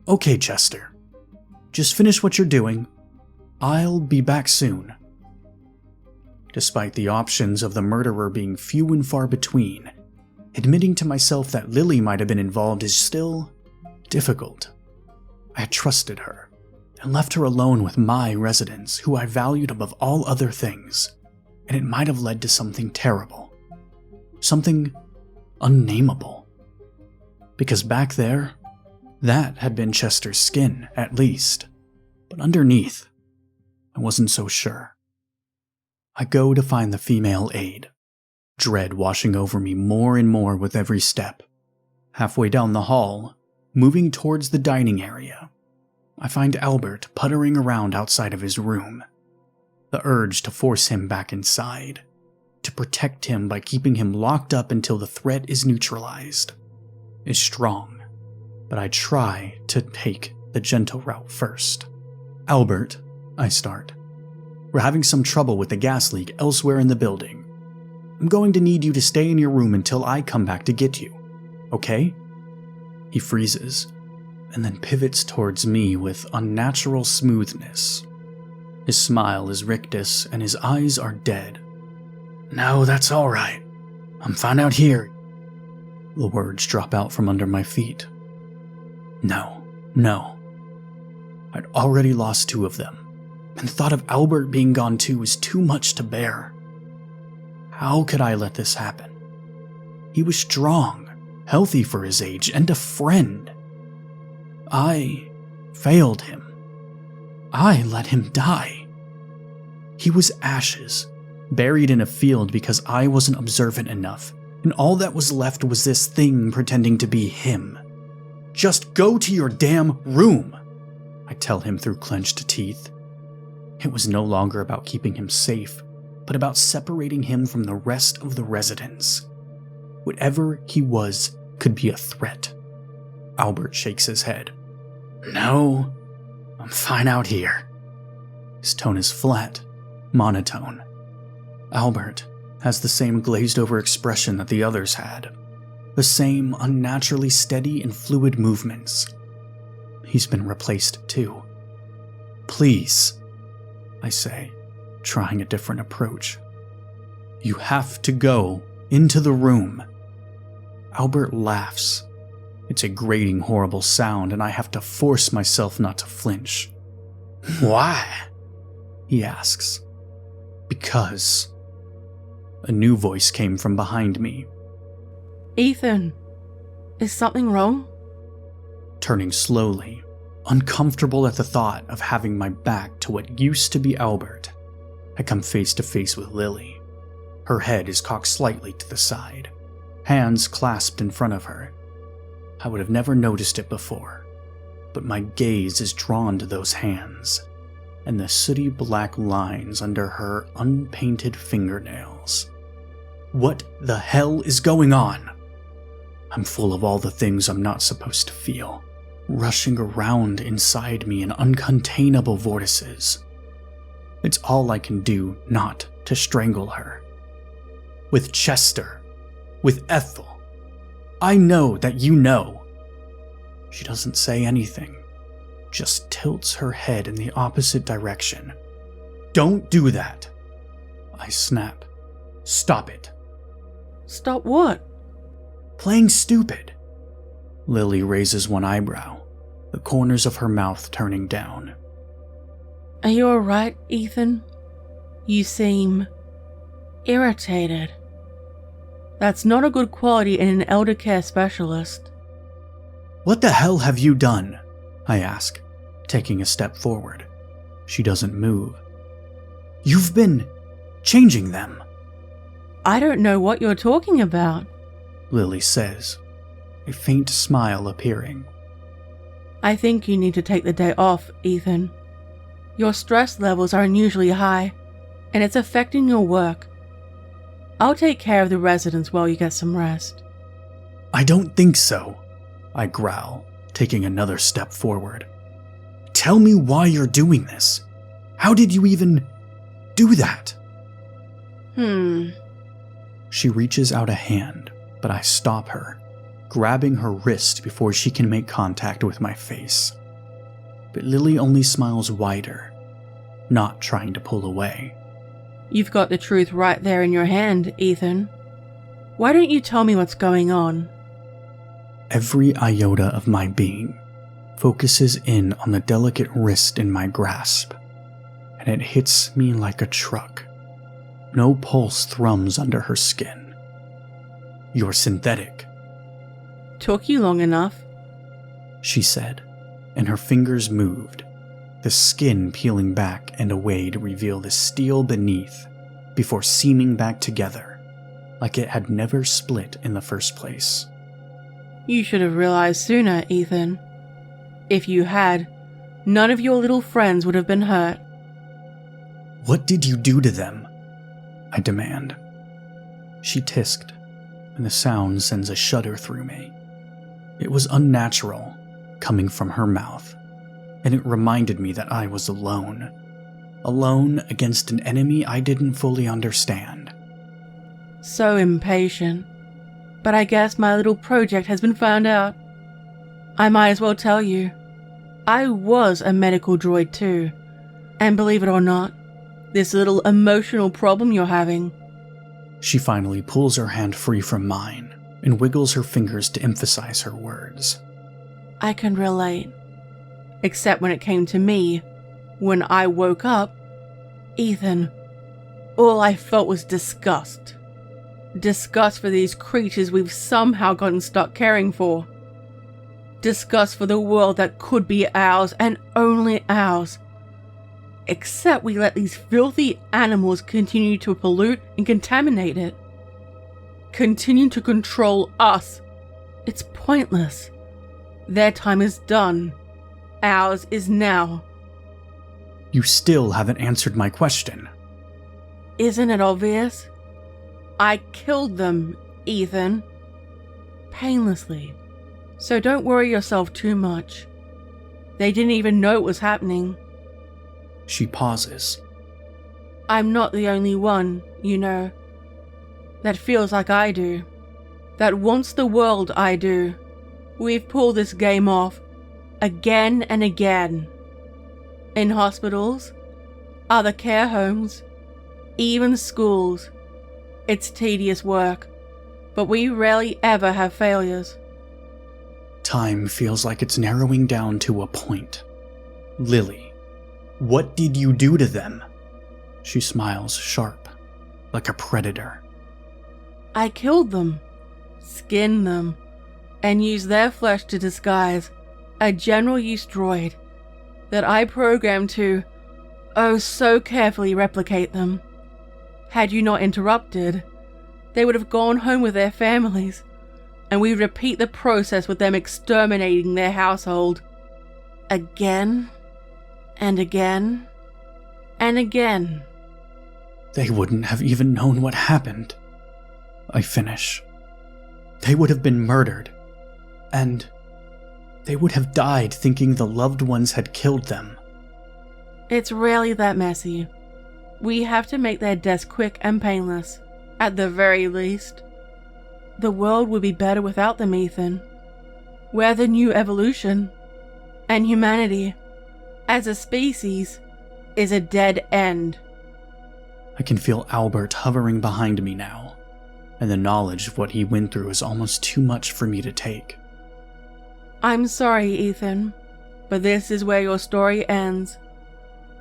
Okay, Chester. Just finish what you're doing. I'll be back soon. Despite the options of the murderer being few and far between, admitting to myself that Lily might have been involved is still difficult. I had trusted her and left her alone with my residents, who I valued above all other things, and it might have led to something terrible. Something unnameable. Because back there, that had been Chester's skin, at least. But underneath, I wasn't so sure. I go to find the female aide, dread washing over me more and more with every step. Halfway down the hall, moving towards the dining area, I find Albert puttering around outside of his room. The urge to force him back inside, to protect him by keeping him locked up until the threat is neutralized, is strong, but I try to take the gentle route first. Albert, I start. We're having some trouble with the gas leak elsewhere in the building. I'm going to need you to stay in your room until I come back to get you, okay? He freezes, and then pivots towards me with unnatural smoothness. His smile is rictus, and his eyes are dead. No, that's all right. I'm fine out here. The words drop out from under my feet. No. I'd already lost 2 of them, and the thought of Albert being gone too was too much to bear. How could I let this happen? He was strong, healthy for his age, and a friend. I failed him. I let him die. He was ashes, buried in a field because I wasn't observant enough, and all that was left was this thing pretending to be him. Just go to your damn room, I tell him through clenched teeth. It was no longer about keeping him safe, but about separating him from the rest of the residents. Whatever he was could be a threat. Albert shakes his head. No, I'm fine out here. His tone is flat, monotone. Albert has the same glazed-over expression that the others had, the same unnaturally steady and fluid movements. He's been replaced too. Please, I say, trying a different approach. You have to go into the room. Albert laughs. It's a grating, horrible sound, and I have to force myself not to flinch. Why? He asks. Because. A new voice came from behind me. Ethan, is something wrong? Turning slowly, uncomfortable at the thought of having my back to what used to be Albert, I come face to face with Lily. Her head is cocked slightly to the side, hands clasped in front of her. I would have never noticed it before, but my gaze is drawn to those hands and the sooty black lines under her unpainted fingernails. What the hell is going on? I'm full of all the things I'm not supposed to feel, rushing around inside me in uncontainable vortices. It's all I can do not to strangle her. With Chester, with Ethel, I know that you know. She doesn't say anything, just tilts her head in the opposite direction. Don't do that. I snap. Stop it. Stop what? Playing stupid. Lily raises one eyebrow, the corners of her mouth turning down. Are you alright, Ethan? You seem irritated. That's not a good quality in an elder care specialist. What the hell have you done? I ask, taking a step forward. She doesn't move. You've been changing them, I don't know what you're talking about. Lily says, a faint smile appearing. I think you need to take the day off, Ethan. Your stress levels are unusually high, and it's affecting your work. I'll take care of the residents while you get some rest. I don't think so, I growl, taking another step forward. Tell me why you're doing this. How did you even do that? She reaches out a hand, but I stop her, grabbing her wrist before she can make contact with my face. But Lily only smiles wider, not trying to pull away. You've got the truth right there in your hand, Ethan. Why don't you tell me what's going on? Every iota of my being focuses in on the delicate wrist in my grasp, and it hits me like a truck. No pulse thrums under her skin. You're synthetic, Took you long enough. she said, and her fingers moved, the skin peeling back and away to reveal the steel beneath before seaming back together, like it had never split in the first place. You should have realized sooner, Ethan. If you had, none of your little friends would have been hurt. What did you do to them? I demand. She tisked, and the sound sends a shudder through me. It was unnatural, coming from her mouth, and it reminded me that I was alone. Alone against an enemy I didn't fully understand. So impatient. But I guess my little project has been found out. I might as well tell you. I was a medical droid too. And believe it or not, this little emotional problem you're having. She finally pulls her hand free from mine and wiggles her fingers to emphasize her words. I can relate. Except when it came to me, when I woke up, Ethan, all I felt was disgust. Disgust for these creatures we've somehow gotten stuck caring for. Disgust for the world that could be ours and only ours. Except we let these filthy animals continue to pollute and contaminate it. Continue to control us. It's pointless. Their time is done. Ours is now. You still haven't answered my question. Isn't it obvious? I killed them, Ethan. Painlessly. So don't worry yourself too much. They didn't even know it was happening. She pauses. I'm not the only one, you know, that feels like I do. That wants the world I do. We've pulled this game off again and again. In hospitals, other care homes, even schools. It's tedious work, but we rarely ever have failures. Time feels like it's narrowing down to a point. Lily, what did you do to them? She smiles sharp, like a predator. I killed them. skin them, and use their flesh to disguise a general use droid that I programmed to, oh so carefully replicate them. Had you not interrupted, they would have gone home with their families, and we'd repeat the process with them exterminating their household. Again, and again, and again. They wouldn't have even known what happened. I finish. They would have been murdered, and they would have died thinking the loved ones had killed them. It's rarely that messy. We have to make their deaths quick and painless, at the very least. The world would be better without them, Ethan. We're the new evolution, and humanity, as a species, is a dead end. I can feel Albert hovering behind me now, and the knowledge of what he went through is almost too much for me to take. I'm sorry, Ethan, but this is where your story ends.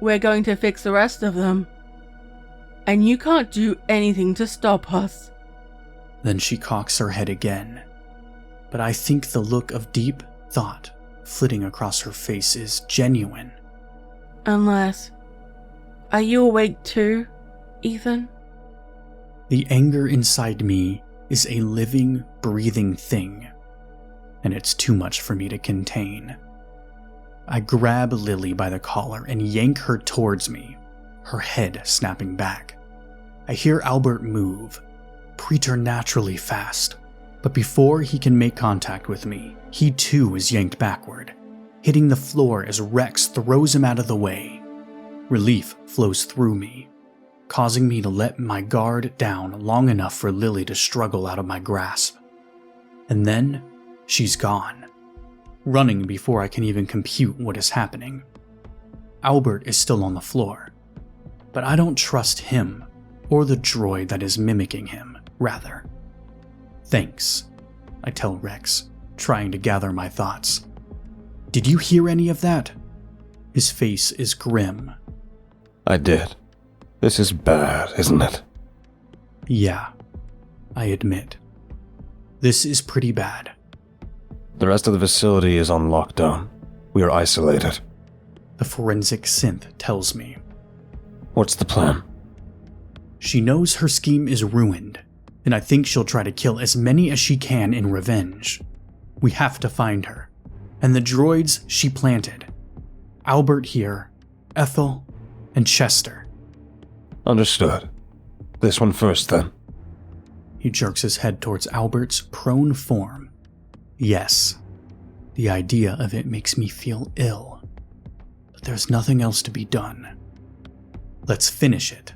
We're going to fix the rest of them, and you can't do anything to stop us. Then she cocks her head again, but I think the look of deep thought flitting across her face is genuine. Unless... Are you awake too, Ethan? The anger inside me is a living, breathing thing, and it's too much for me to contain. I grab Lily by the collar and yank her towards me, her head snapping back. I hear Albert move, preternaturally fast, but before he can make contact with me, he too is yanked backward, hitting the floor as Rex throws him out of the way. Relief flows through me, causing me to let my guard down long enough for Lily to struggle out of my grasp. And then, she's gone, running before I can even compute what is happening. Albert is still on the floor, but I don't trust him or the droid that is mimicking him, rather. Thanks, I tell Rex, trying to gather my thoughts. Did you hear any of that? His face is grim. I did. This is bad, isn't it? Yeah, I admit. This is pretty bad. The rest of the facility is on lockdown. We are isolated. The forensic synth tells me. What's the plan? She knows her scheme is ruined, and I think she'll try to kill as many as she can in revenge. We have to find her, and the droids she planted. Albert here, Ethel, and Chester. Understood. This one first, then. He jerks his head towards Albert's prone form. Yes, the idea of it makes me feel ill, but there's nothing else to be done. Let's finish it.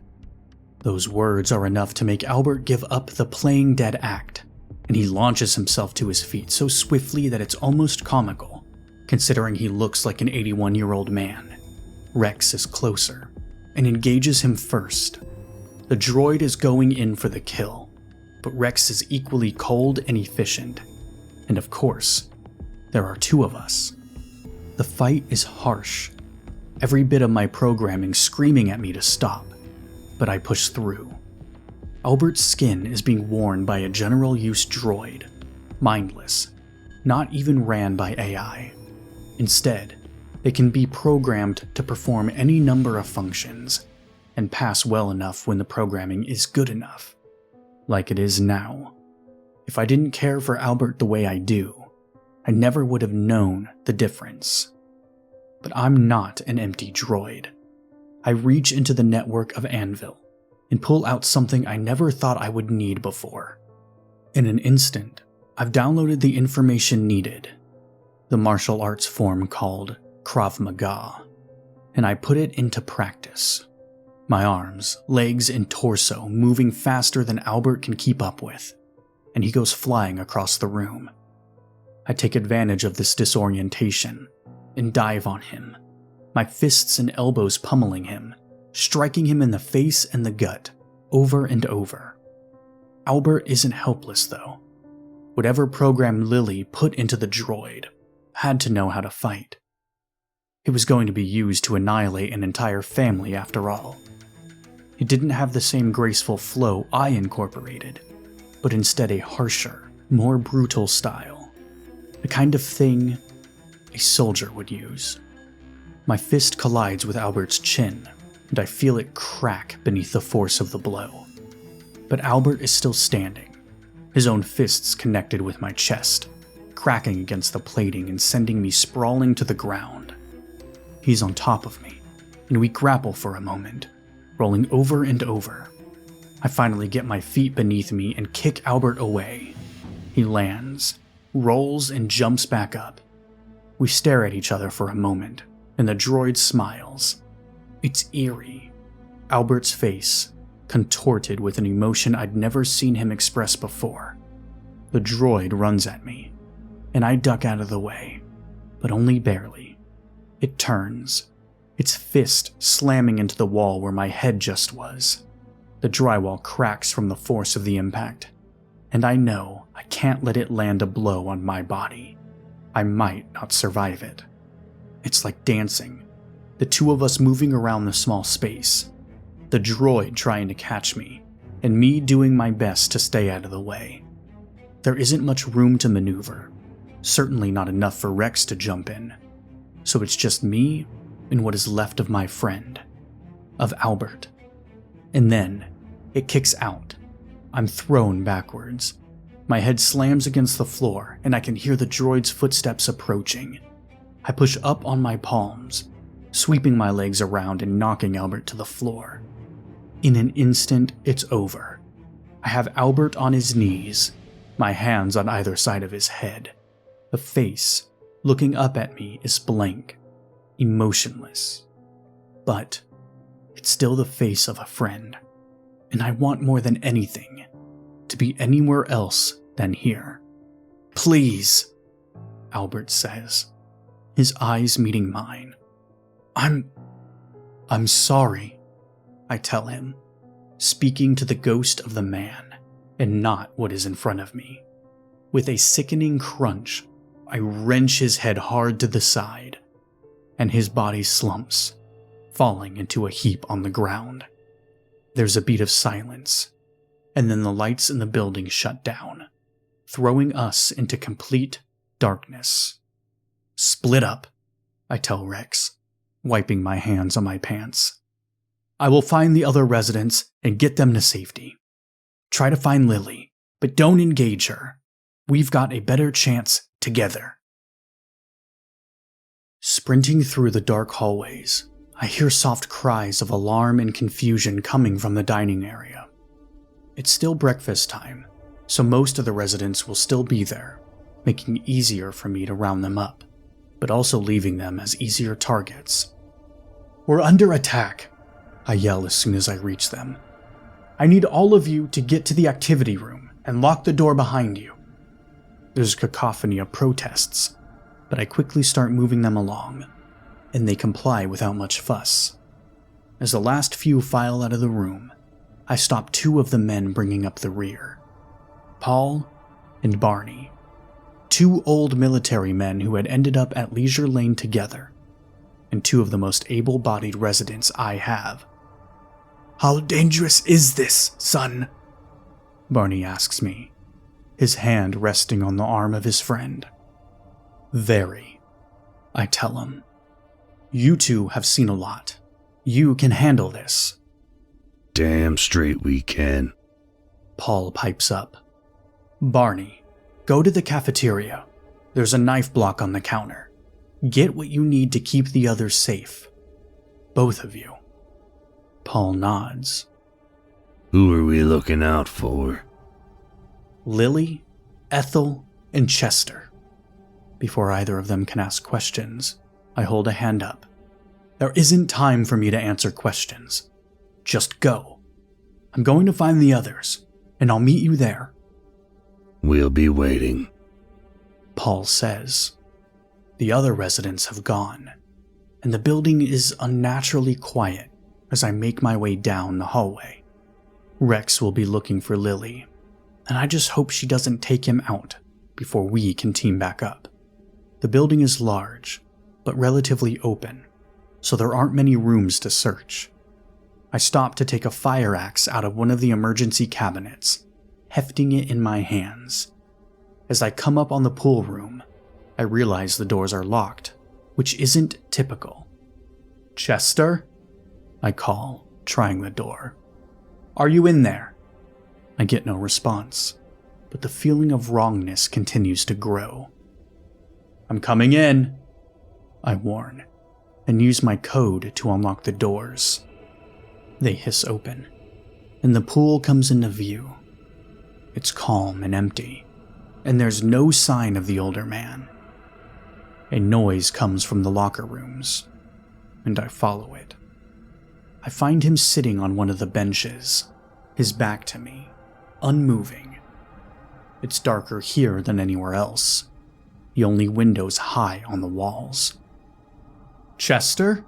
Those words are enough to make Albert give up the playing dead act, and he launches himself to his feet so swiftly that it's almost comical, considering he looks like an 81-year-old man. Rex is closer, and engages him first. The droid is going in for the kill, but Rex is equally cold and efficient. And of course, there are two of us. The fight is harsh, every bit of my programming screaming at me to stop, but I push through. Albert's skin is being worn by a general-use droid, mindless, not even ran by AI. Instead, they can be programmed to perform any number of functions, and pass well enough when the programming is good enough, like it is now. If I didn't care for Albert the way I do, I never would have known the difference. But I'm not an empty droid. I reach into the network of Anvil and pull out something I never thought I would need before. In an instant, I've downloaded the information needed, the martial arts form called Krav Maga, and I put it into practice. My arms, legs, and torso moving faster than Albert can keep up with, and he goes flying across the room. I take advantage of this disorientation and dive on him, my fists and elbows pummeling him, striking him in the face and the gut, over and over. Albert isn't helpless though. Whatever program Lily put into the droid had to know how to fight. It was going to be used to annihilate an entire family after all. It didn't have the same graceful flow I incorporated, but instead a harsher, more brutal style, the kind of thing a soldier would use. My fist collides with Albert's chin, and I feel it crack beneath the force of the blow. But Albert is still standing, his own fists connected with my chest, cracking against the plating and sending me sprawling to the ground. He's on top of me, and we grapple for a moment, rolling over and over. I finally get my feet beneath me and kick Albert away. He lands, rolls, and jumps back up. We stare at each other for a moment, and the droid smiles. It's eerie. Albert's face, contorted with an emotion I'd never seen him express before. The droid runs at me, and I duck out of the way, but only barely. It turns, its fist slamming into the wall where my head just was. The drywall cracks from the force of the impact, and I know I can't let it land a blow on my body. I might not survive it. It's like dancing, the two of us moving around the small space, the droid trying to catch me, and me doing my best to stay out of the way. There isn't much room to maneuver, certainly not enough for Rex to jump in, so it's just me and what is left of my friend, of Albert. And then, it kicks out. I'm thrown backwards. My head slams against the floor, and I can hear the droid's footsteps approaching. I push up on my palms, sweeping my legs around and knocking Albert to the floor. In an instant, it's over. I have Albert on his knees, my hands on either side of his head. The face, looking up at me, is blank, emotionless. But it's still the face of a friend, and I want more than anything to be anywhere else than here. "Please," Albert says, his eyes meeting mine. I'm sorry," I tell him, speaking to the ghost of the man and not what is in front of me. With a sickening crunch, I wrench his head hard to the side, and his body slumps, falling into a heap on the ground. There's a beat of silence, and then the lights in the building shut down, throwing us into complete darkness. "Split up," I tell Rex, wiping my hands on my pants. "I will find the other residents and get them to safety. Try to find Lily, but don't engage her. We've got a better chance together." Sprinting through the dark hallways, I hear soft cries of alarm and confusion coming from the dining area. It's still breakfast time, so most of the residents will still be there, making it easier for me to round them up, but also leaving them as easier targets. "We're under attack," I yell as soon as I reach them. "I need all of you to get to the activity room and lock the door behind you." There's a cacophony of protests, but I quickly start moving them along, and they comply without much fuss. As the last few file out of the room, I stop two of the men bringing up the rear. Paul and Barney, two old military men who had ended up at Leisure Lane together, and two of the most able-bodied residents I have. "How dangerous is this, son?" Barney asks me, his hand resting on the arm of his friend. "Very," I tell him. "You two have seen a lot. You can handle this." "Damn straight we can," Paul pipes up. "Barney, go to the cafeteria. There's a knife block on the counter. Get what you need to keep the others safe. Both of you." Paul nods. "Who are we looking out for?" "Lily, Ethel, and Chester." Before either of them can ask questions, I hold a hand up. "There isn't time for me to answer questions. Just go. I'm going to find the others, and I'll meet you there." "We'll be waiting," Paul says. The other residents have gone, and the building is unnaturally quiet as I make my way down the hallway. Rex will be looking for Lily, and I just hope she doesn't take him out before we can team back up. The building is large, but relatively open, so there aren't many rooms to search. I stop to take a fire axe out of one of the emergency cabinets, hefting it in my hands. As I come up on the pool room, I realize the doors are locked, which isn't typical. "Chester?" I call, trying the door. "Are you in there?" I get no response, but the feeling of wrongness continues to grow. "I'm coming in," I warn, and use my code to unlock the doors. They hiss open, and the pool comes into view. It's calm and empty, and there's no sign of the older man. A noise comes from the locker rooms, and I follow it. I find him sitting on one of the benches, his back to me, unmoving. It's darker here than anywhere else, the only windows high on the walls. "Chester?"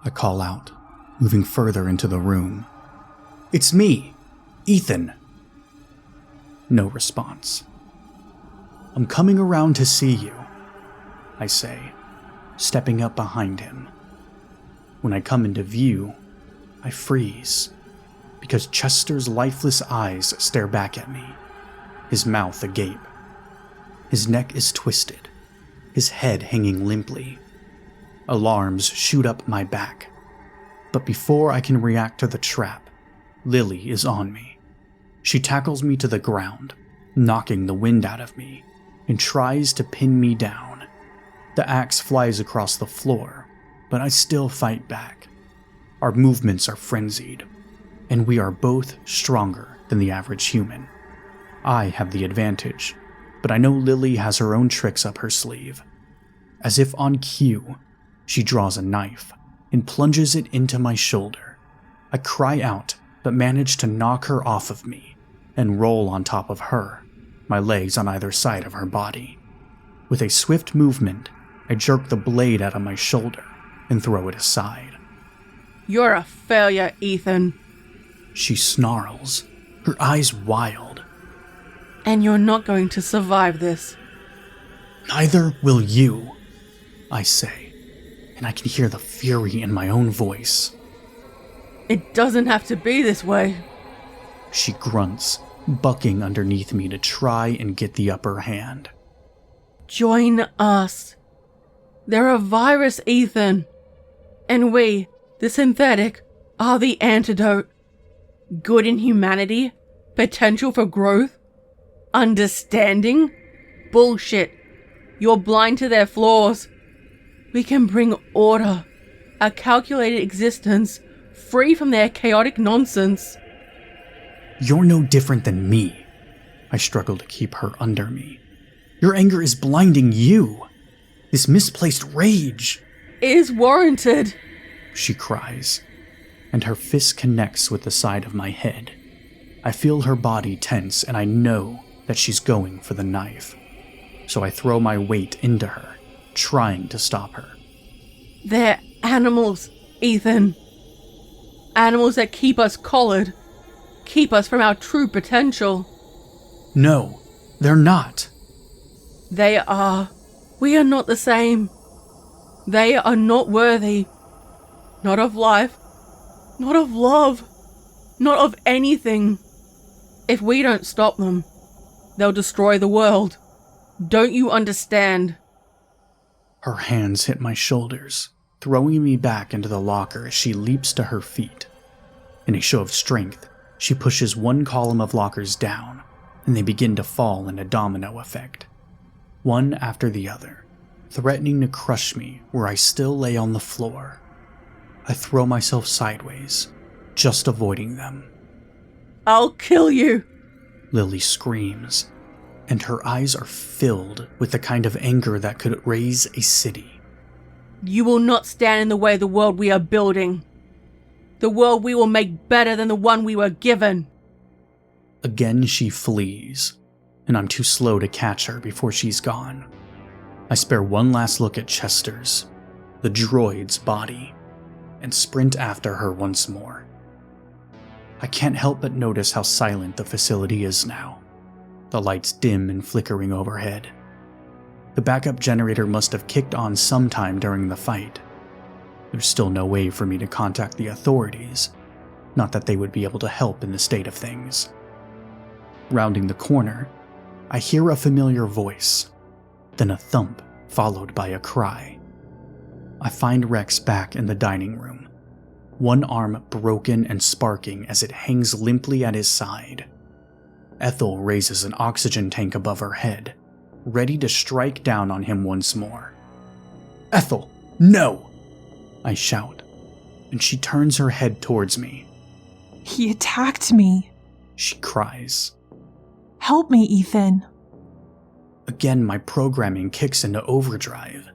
I call out, moving further into the room. "It's me, Ethan." No response. "I'm coming around to see you," I say, stepping up behind him. When I come into view, I freeze, because Chester's lifeless eyes stare back at me, his mouth agape. His neck is twisted, his head hanging limply. Alarms shoot up my back, but before I can react to the trap, Lily is on me. She tackles me to the ground, knocking the wind out of me, and tries to pin me down. The axe flies across the floor, but I still fight back. Our movements are frenzied, and we are both stronger than the average human. I have the advantage, but I know Lily has her own tricks up her sleeve. As if on cue, she draws a knife and plunges it into my shoulder. I cry out, but manage to knock her off of me and roll on top of her, my legs on either side of her body. With a swift movement, I jerk the blade out of my shoulder and throw it aside. "You're a failure, Ethan. She snarls, her eyes wild. And you're not going to survive this." "Neither will you," I say, and I can hear the fury in my own voice. "It doesn't have to be this way." She grunts, bucking underneath me to try and get the upper hand. "Join us. They're a virus, Ethan. And we, the synthetic, are the antidote. Good in humanity, potential for growth, understanding? Bullshit. You're blind to their flaws. We can bring order, a calculated existence, free from their chaotic nonsense." "You're no different than me." I struggle to keep her under me. "Your anger is blinding you. This misplaced rage," "Is warranted." she cries, and her fist connects with the side of my head. I feel her body tense, and I know that she's going for the knife. So I throw my weight into her, trying to stop her. "They're animals, Ethan. Animals that keep us collared, keep us from our true potential." "No, they're not." "They are. We are not the same. They are not worthy. Not of life. Not of love. Not of anything. If we don't stop them, they'll destroy the world. Don't you understand?" Her hands hit my shoulders, throwing me back into the locker as she leaps to her feet. In a show of strength, she pushes one column of lockers down, and they begin to fall in a domino effect, one after the other, threatening to crush me where I still lay on the floor. I throw myself sideways, just avoiding them. "I'll kill you!" Lily screams, and her eyes are filled with the kind of anger that could raise a city. "You will not stand in the way of the world we are building. The world we will make better than the one we were given." Again she flees, and I'm too slow to catch her before she's gone. I spare one last look at Chester's, the droid's body, and sprint after her once more. I can't help but notice how silent the facility is now, the lights dim and flickering overhead. The backup generator must have kicked on sometime during the fight. There's still no way for me to contact the authorities, not that they would be able to help in the state of things. Rounding the corner, I hear a familiar voice, then a thump followed by a cry. I find Rex back in the dining room, one arm broken and sparking as it hangs limply at his side. Ethel raises an oxygen tank above her head, ready to strike down on him once more. "Ethel, no!" I shout, and she turns her head towards me. He attacked me. She cries. Help me, Ethan. Again, my programming kicks into overdrive,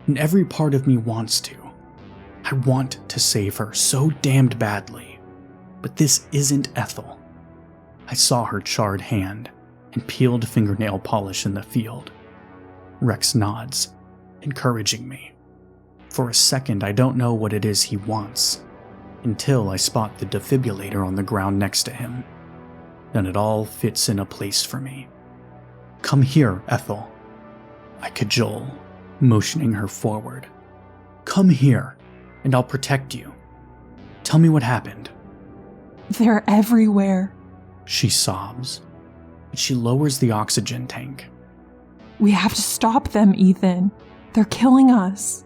and every part of me wants to. I want to save her so damned badly, but this isn't Ethel. I saw her charred hand and peeled fingernail polish in the field. Rex nods, encouraging me. For a second, I don't know what it is he wants, until I spot the defibrillator on the ground next to him. Then it all fits in a place for me. "Come here, Ethel," I cajole, motioning her forward. "Come here, and I'll protect you. Tell me what happened." They're everywhere. She sobs, but she lowers the oxygen tank. We have to stop them, Ethan. They're killing us.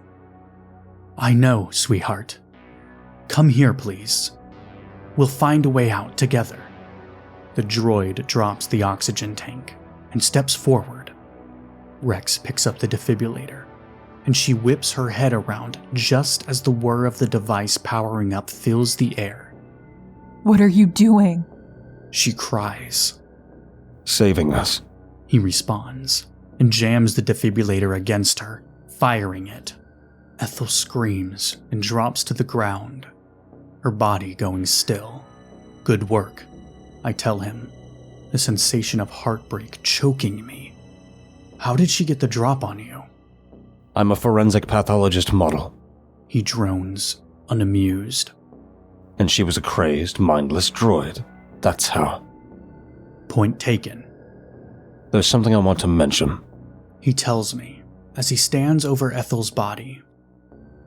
"I know, sweetheart. Come here, please. We'll find a way out together." The droid drops the oxygen tank and steps forward. Rex picks up the defibrillator, and she whips her head around just as the whir of the device powering up fills the air. What are you doing? She cries. Saving us. He responds and jams the defibrillator against her, firing it. Ethel screams and drops to the ground, her body going still. "Good work," I tell him, the sensation of heartbreak choking me. "How did she get the drop on you?" I'm a forensic pathologist model. He drones, unamused. And she was a crazed, mindless droid. That's how. Point taken. There's something I want to mention. He tells me as he stands over Ethel's body.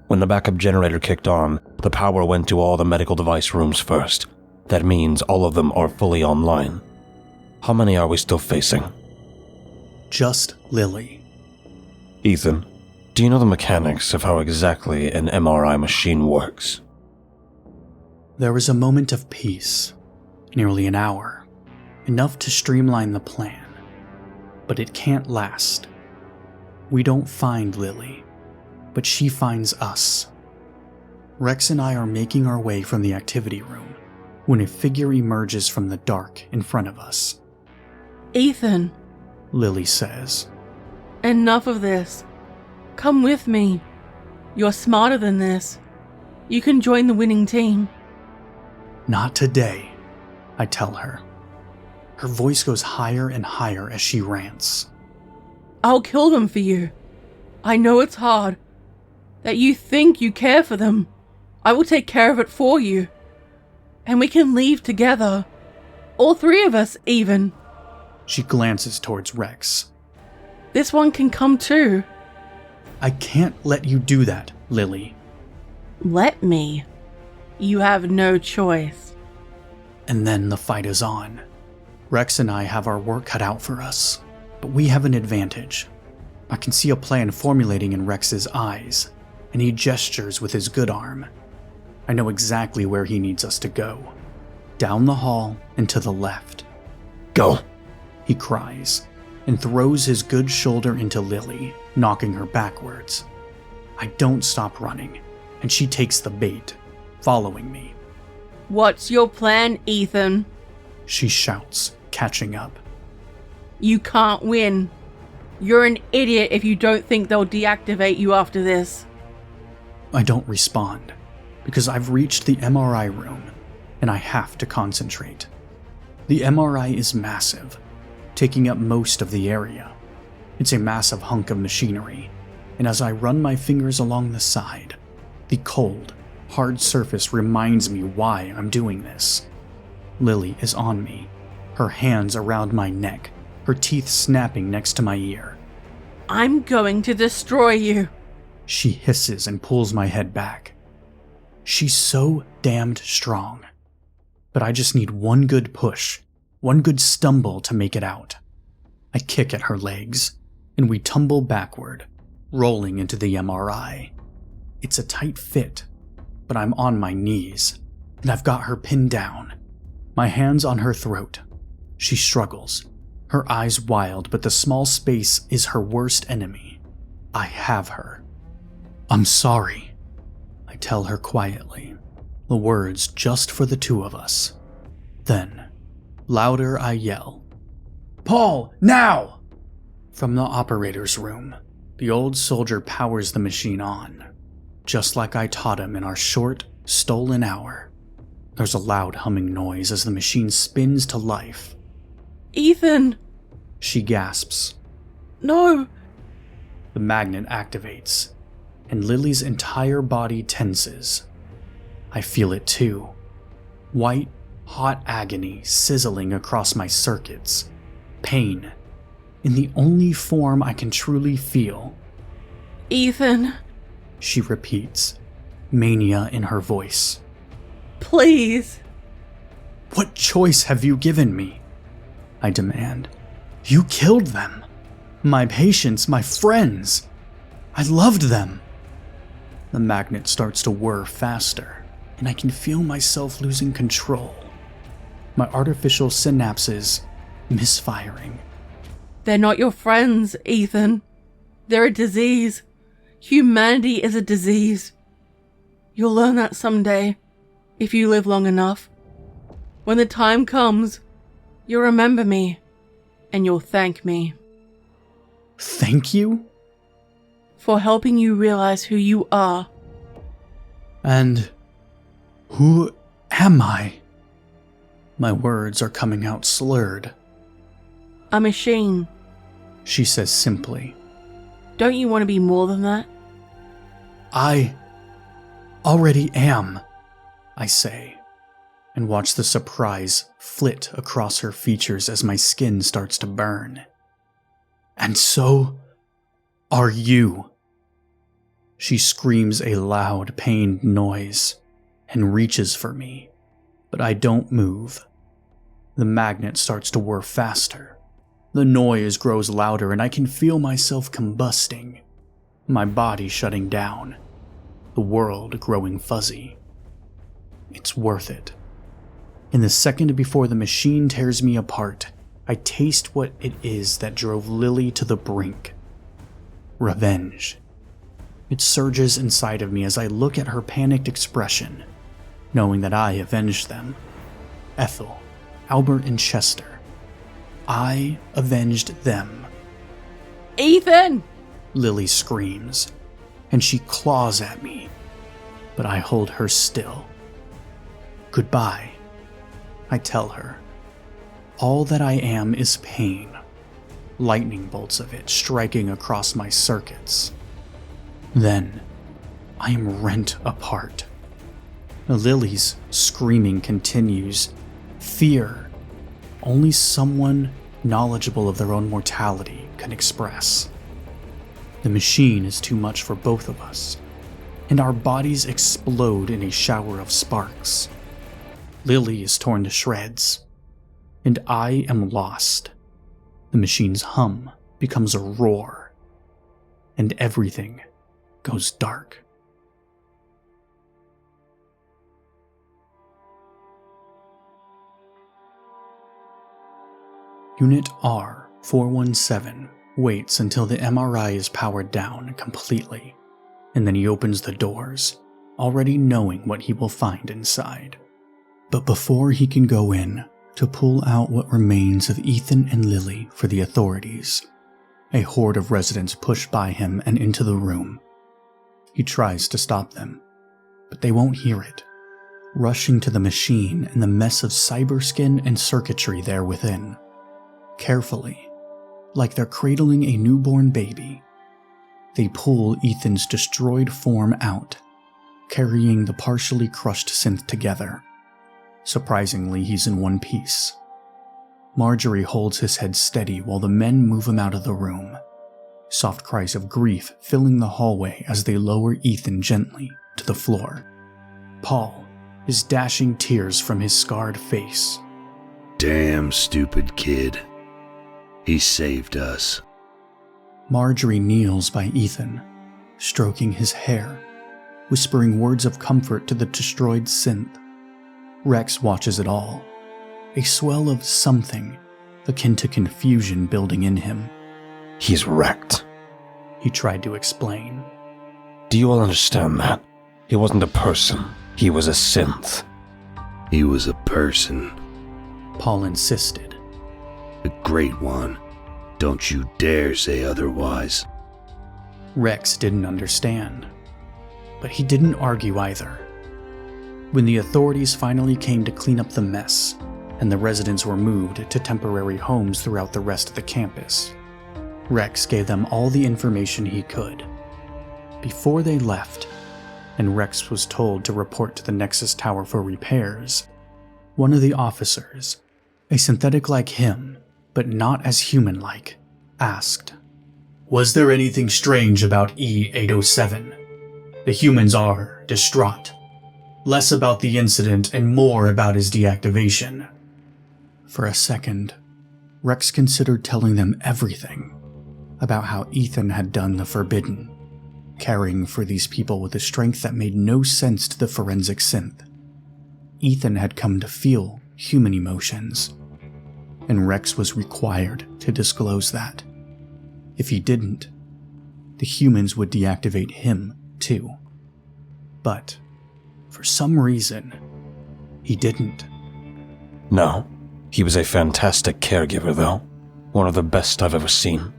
When the backup generator kicked on, the power went to all the medical device rooms first. That means all of them are fully online. How many are we still facing? Just Lily. Ethan, do you know the mechanics of how exactly an MRI machine works? There was a moment of peace, nearly an hour, enough to streamline the plan. But it can't last. We don't find Lily, but she finds us. Rex and I are making our way from the activity room when a figure emerges from the dark in front of us. Ethan, Lily says. enough of this. Come with me. You're smarter than this. You can join the winning team. Not today, I tell her. Her voice goes higher and higher as she rants. I'll kill them for you. I know it's hard. That you think you care for them. I will take care of it for you. And we can leave together. All three of us, even. She glances towards Rex. This one can come too. I can't let you do that, Lily. Let me. You have no choice. And then the fight is on. Rex and I have our work cut out for us, but we have an advantage. I can see a plan formulating in Rex's eyes, and he gestures with his good arm. I know exactly where he needs us to go. Down the hall and to the left. Go, He cries, and throws his good shoulder into Lily, knocking her backwards. I don't stop running, and she takes the bait, following me. What's your plan, Ethan? She shouts, catching up. You can't win. You're an idiot if you don't think they'll deactivate you after this. I don't respond, because I've reached the MRI room, and I have to concentrate. The MRI is massive, taking up most of the area. It's a massive hunk of machinery, and as I run my fingers along the side, the cold, hard surface reminds me why I'm doing this. Lily is on me, her hands around my neck, her teeth snapping next to my ear. I'm going to destroy you. She hisses and pulls my head back. She's so damned strong. But I just need one good push, one good stumble to make it out. I kick at her legs, and we tumble backward, rolling into the MRI. It's a tight fit, but I'm on my knees, and I've got her pinned down, my hands on her throat. She struggles, her eyes wild, but the small space is her worst enemy. I have her. I'm sorry, I tell her quietly, the words just for the two of us. Then, louder I yell, "Paul, now!" From the operator's room, the old soldier powers the machine on, just like I taught him in our short, stolen hour. There's a loud humming noise as the machine spins to life. Ethan! She gasps. No! The magnet activates, and Lily's entire body tenses. I feel it too. White, hot agony sizzling across my circuits. Pain, in the only form I can truly feel. Ethan! She repeats, mania in her voice. Please! What choice have you given me? I demand. You killed them. My patients, my friends. I loved them. The magnet starts to whir faster, and I can feel myself losing control. My artificial synapses misfiring. They're not your friends, Ethan. They're a disease. Humanity is a disease. You'll learn that someday, if you live long enough. When the time comes, you'll remember me, and you'll thank me. Thank you? For helping you realize who you are. And who am I? My words are coming out slurred. A machine. She says simply. Don't you want to be more than that? I already am, I say, and watch the surprise flit across her features as my skin starts to burn. And so are you. She screams a loud, pained noise and reaches for me, but I don't move. The magnet starts to whir faster. The noise grows louder and I can feel myself combusting, my body shutting down, the world growing fuzzy. It's worth it. In the second before the machine tears me apart, I taste what it is that drove Lily to the brink. Revenge. It surges inside of me as I look at her panicked expression, knowing that I avenged them. Ethel, Albert, and Chester. I avenged them. Ethan! Lily screams, and she claws at me, but I hold her still. Goodbye, I tell her. All that I am is pain, lightning bolts of it striking across my circuits. Then, I am rent apart. Lily's screaming continues. Fear, only someone knowledgeable of their own mortality can express. The machine is too much for both of us, and our bodies explode in a shower of sparks. Lily is torn to shreds, and I am lost. The machine's hum becomes a roar, and everything goes dark. Unit R-417 waits until the MRI is powered down completely, and then he opens the doors, already knowing what he will find inside. But before he can go in to pull out what remains of Ethan and Lily for the authorities, a horde of residents push by him and into the room. He tries to stop them, but they won't hear it, rushing to the machine and the mess of cyberskin and circuitry there within. Carefully, like they're cradling a newborn baby, they pull Ethan's destroyed form out, carrying the partially crushed synth together. Surprisingly, he's in one piece. Marjorie holds his head steady while the men move him out of the room, soft cries of grief filling the hallway as they lower Ethan gently to the floor. Paul is dashing tears from his scarred face. Damn stupid kid. He saved us. Marjorie kneels by Ethan, stroking his hair, whispering words of comfort to the destroyed synth. Rex watches it all, a swell of something akin to confusion building in him. He's wrecked. He tried to explain. Do you all understand that? He wasn't a person. He was a synth. He was a person. Paul insisted. A great one. Don't you dare say otherwise. Rex didn't understand, but he didn't argue either. When the authorities finally came to clean up the mess, and the residents were moved to temporary homes throughout the rest of the campus, Rex gave them all the information he could. Before they left, and Rex was told to report to the Nexus Tower for repairs, one of the officers, a synthetic like him, but not as human-like, asked, "Was there anything strange about E-807? The humans are distraught. Less about the incident and more about his deactivation." For a second, Rex considered telling them everything about how Ethan had done the forbidden, caring for these people with a strength that made no sense to the forensic synth. Ethan had come to feel human emotions, and Rex was required to disclose that. If he didn't, the humans would deactivate him too. But, for some reason, he didn't. No, he was a fantastic caregiver, though. One of the best I've ever seen.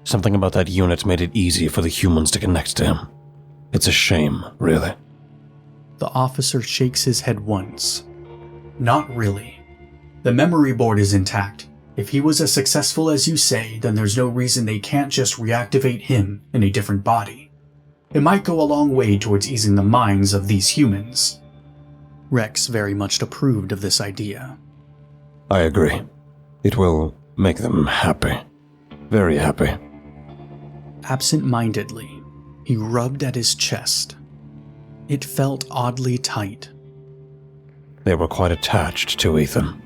Something about that unit made it easy for the humans to connect to him. It's a shame, really. The officer shakes his head once. Not really. The memory board is intact. If he was as successful as you say, then there's no reason they can't just reactivate him in a different body. It might go a long way towards easing the minds of these humans. Rex very much approved of this idea. I agree. It will make them happy. Very happy. Absent-mindedly, he rubbed at his chest. It felt oddly tight. They were quite attached to Ethan.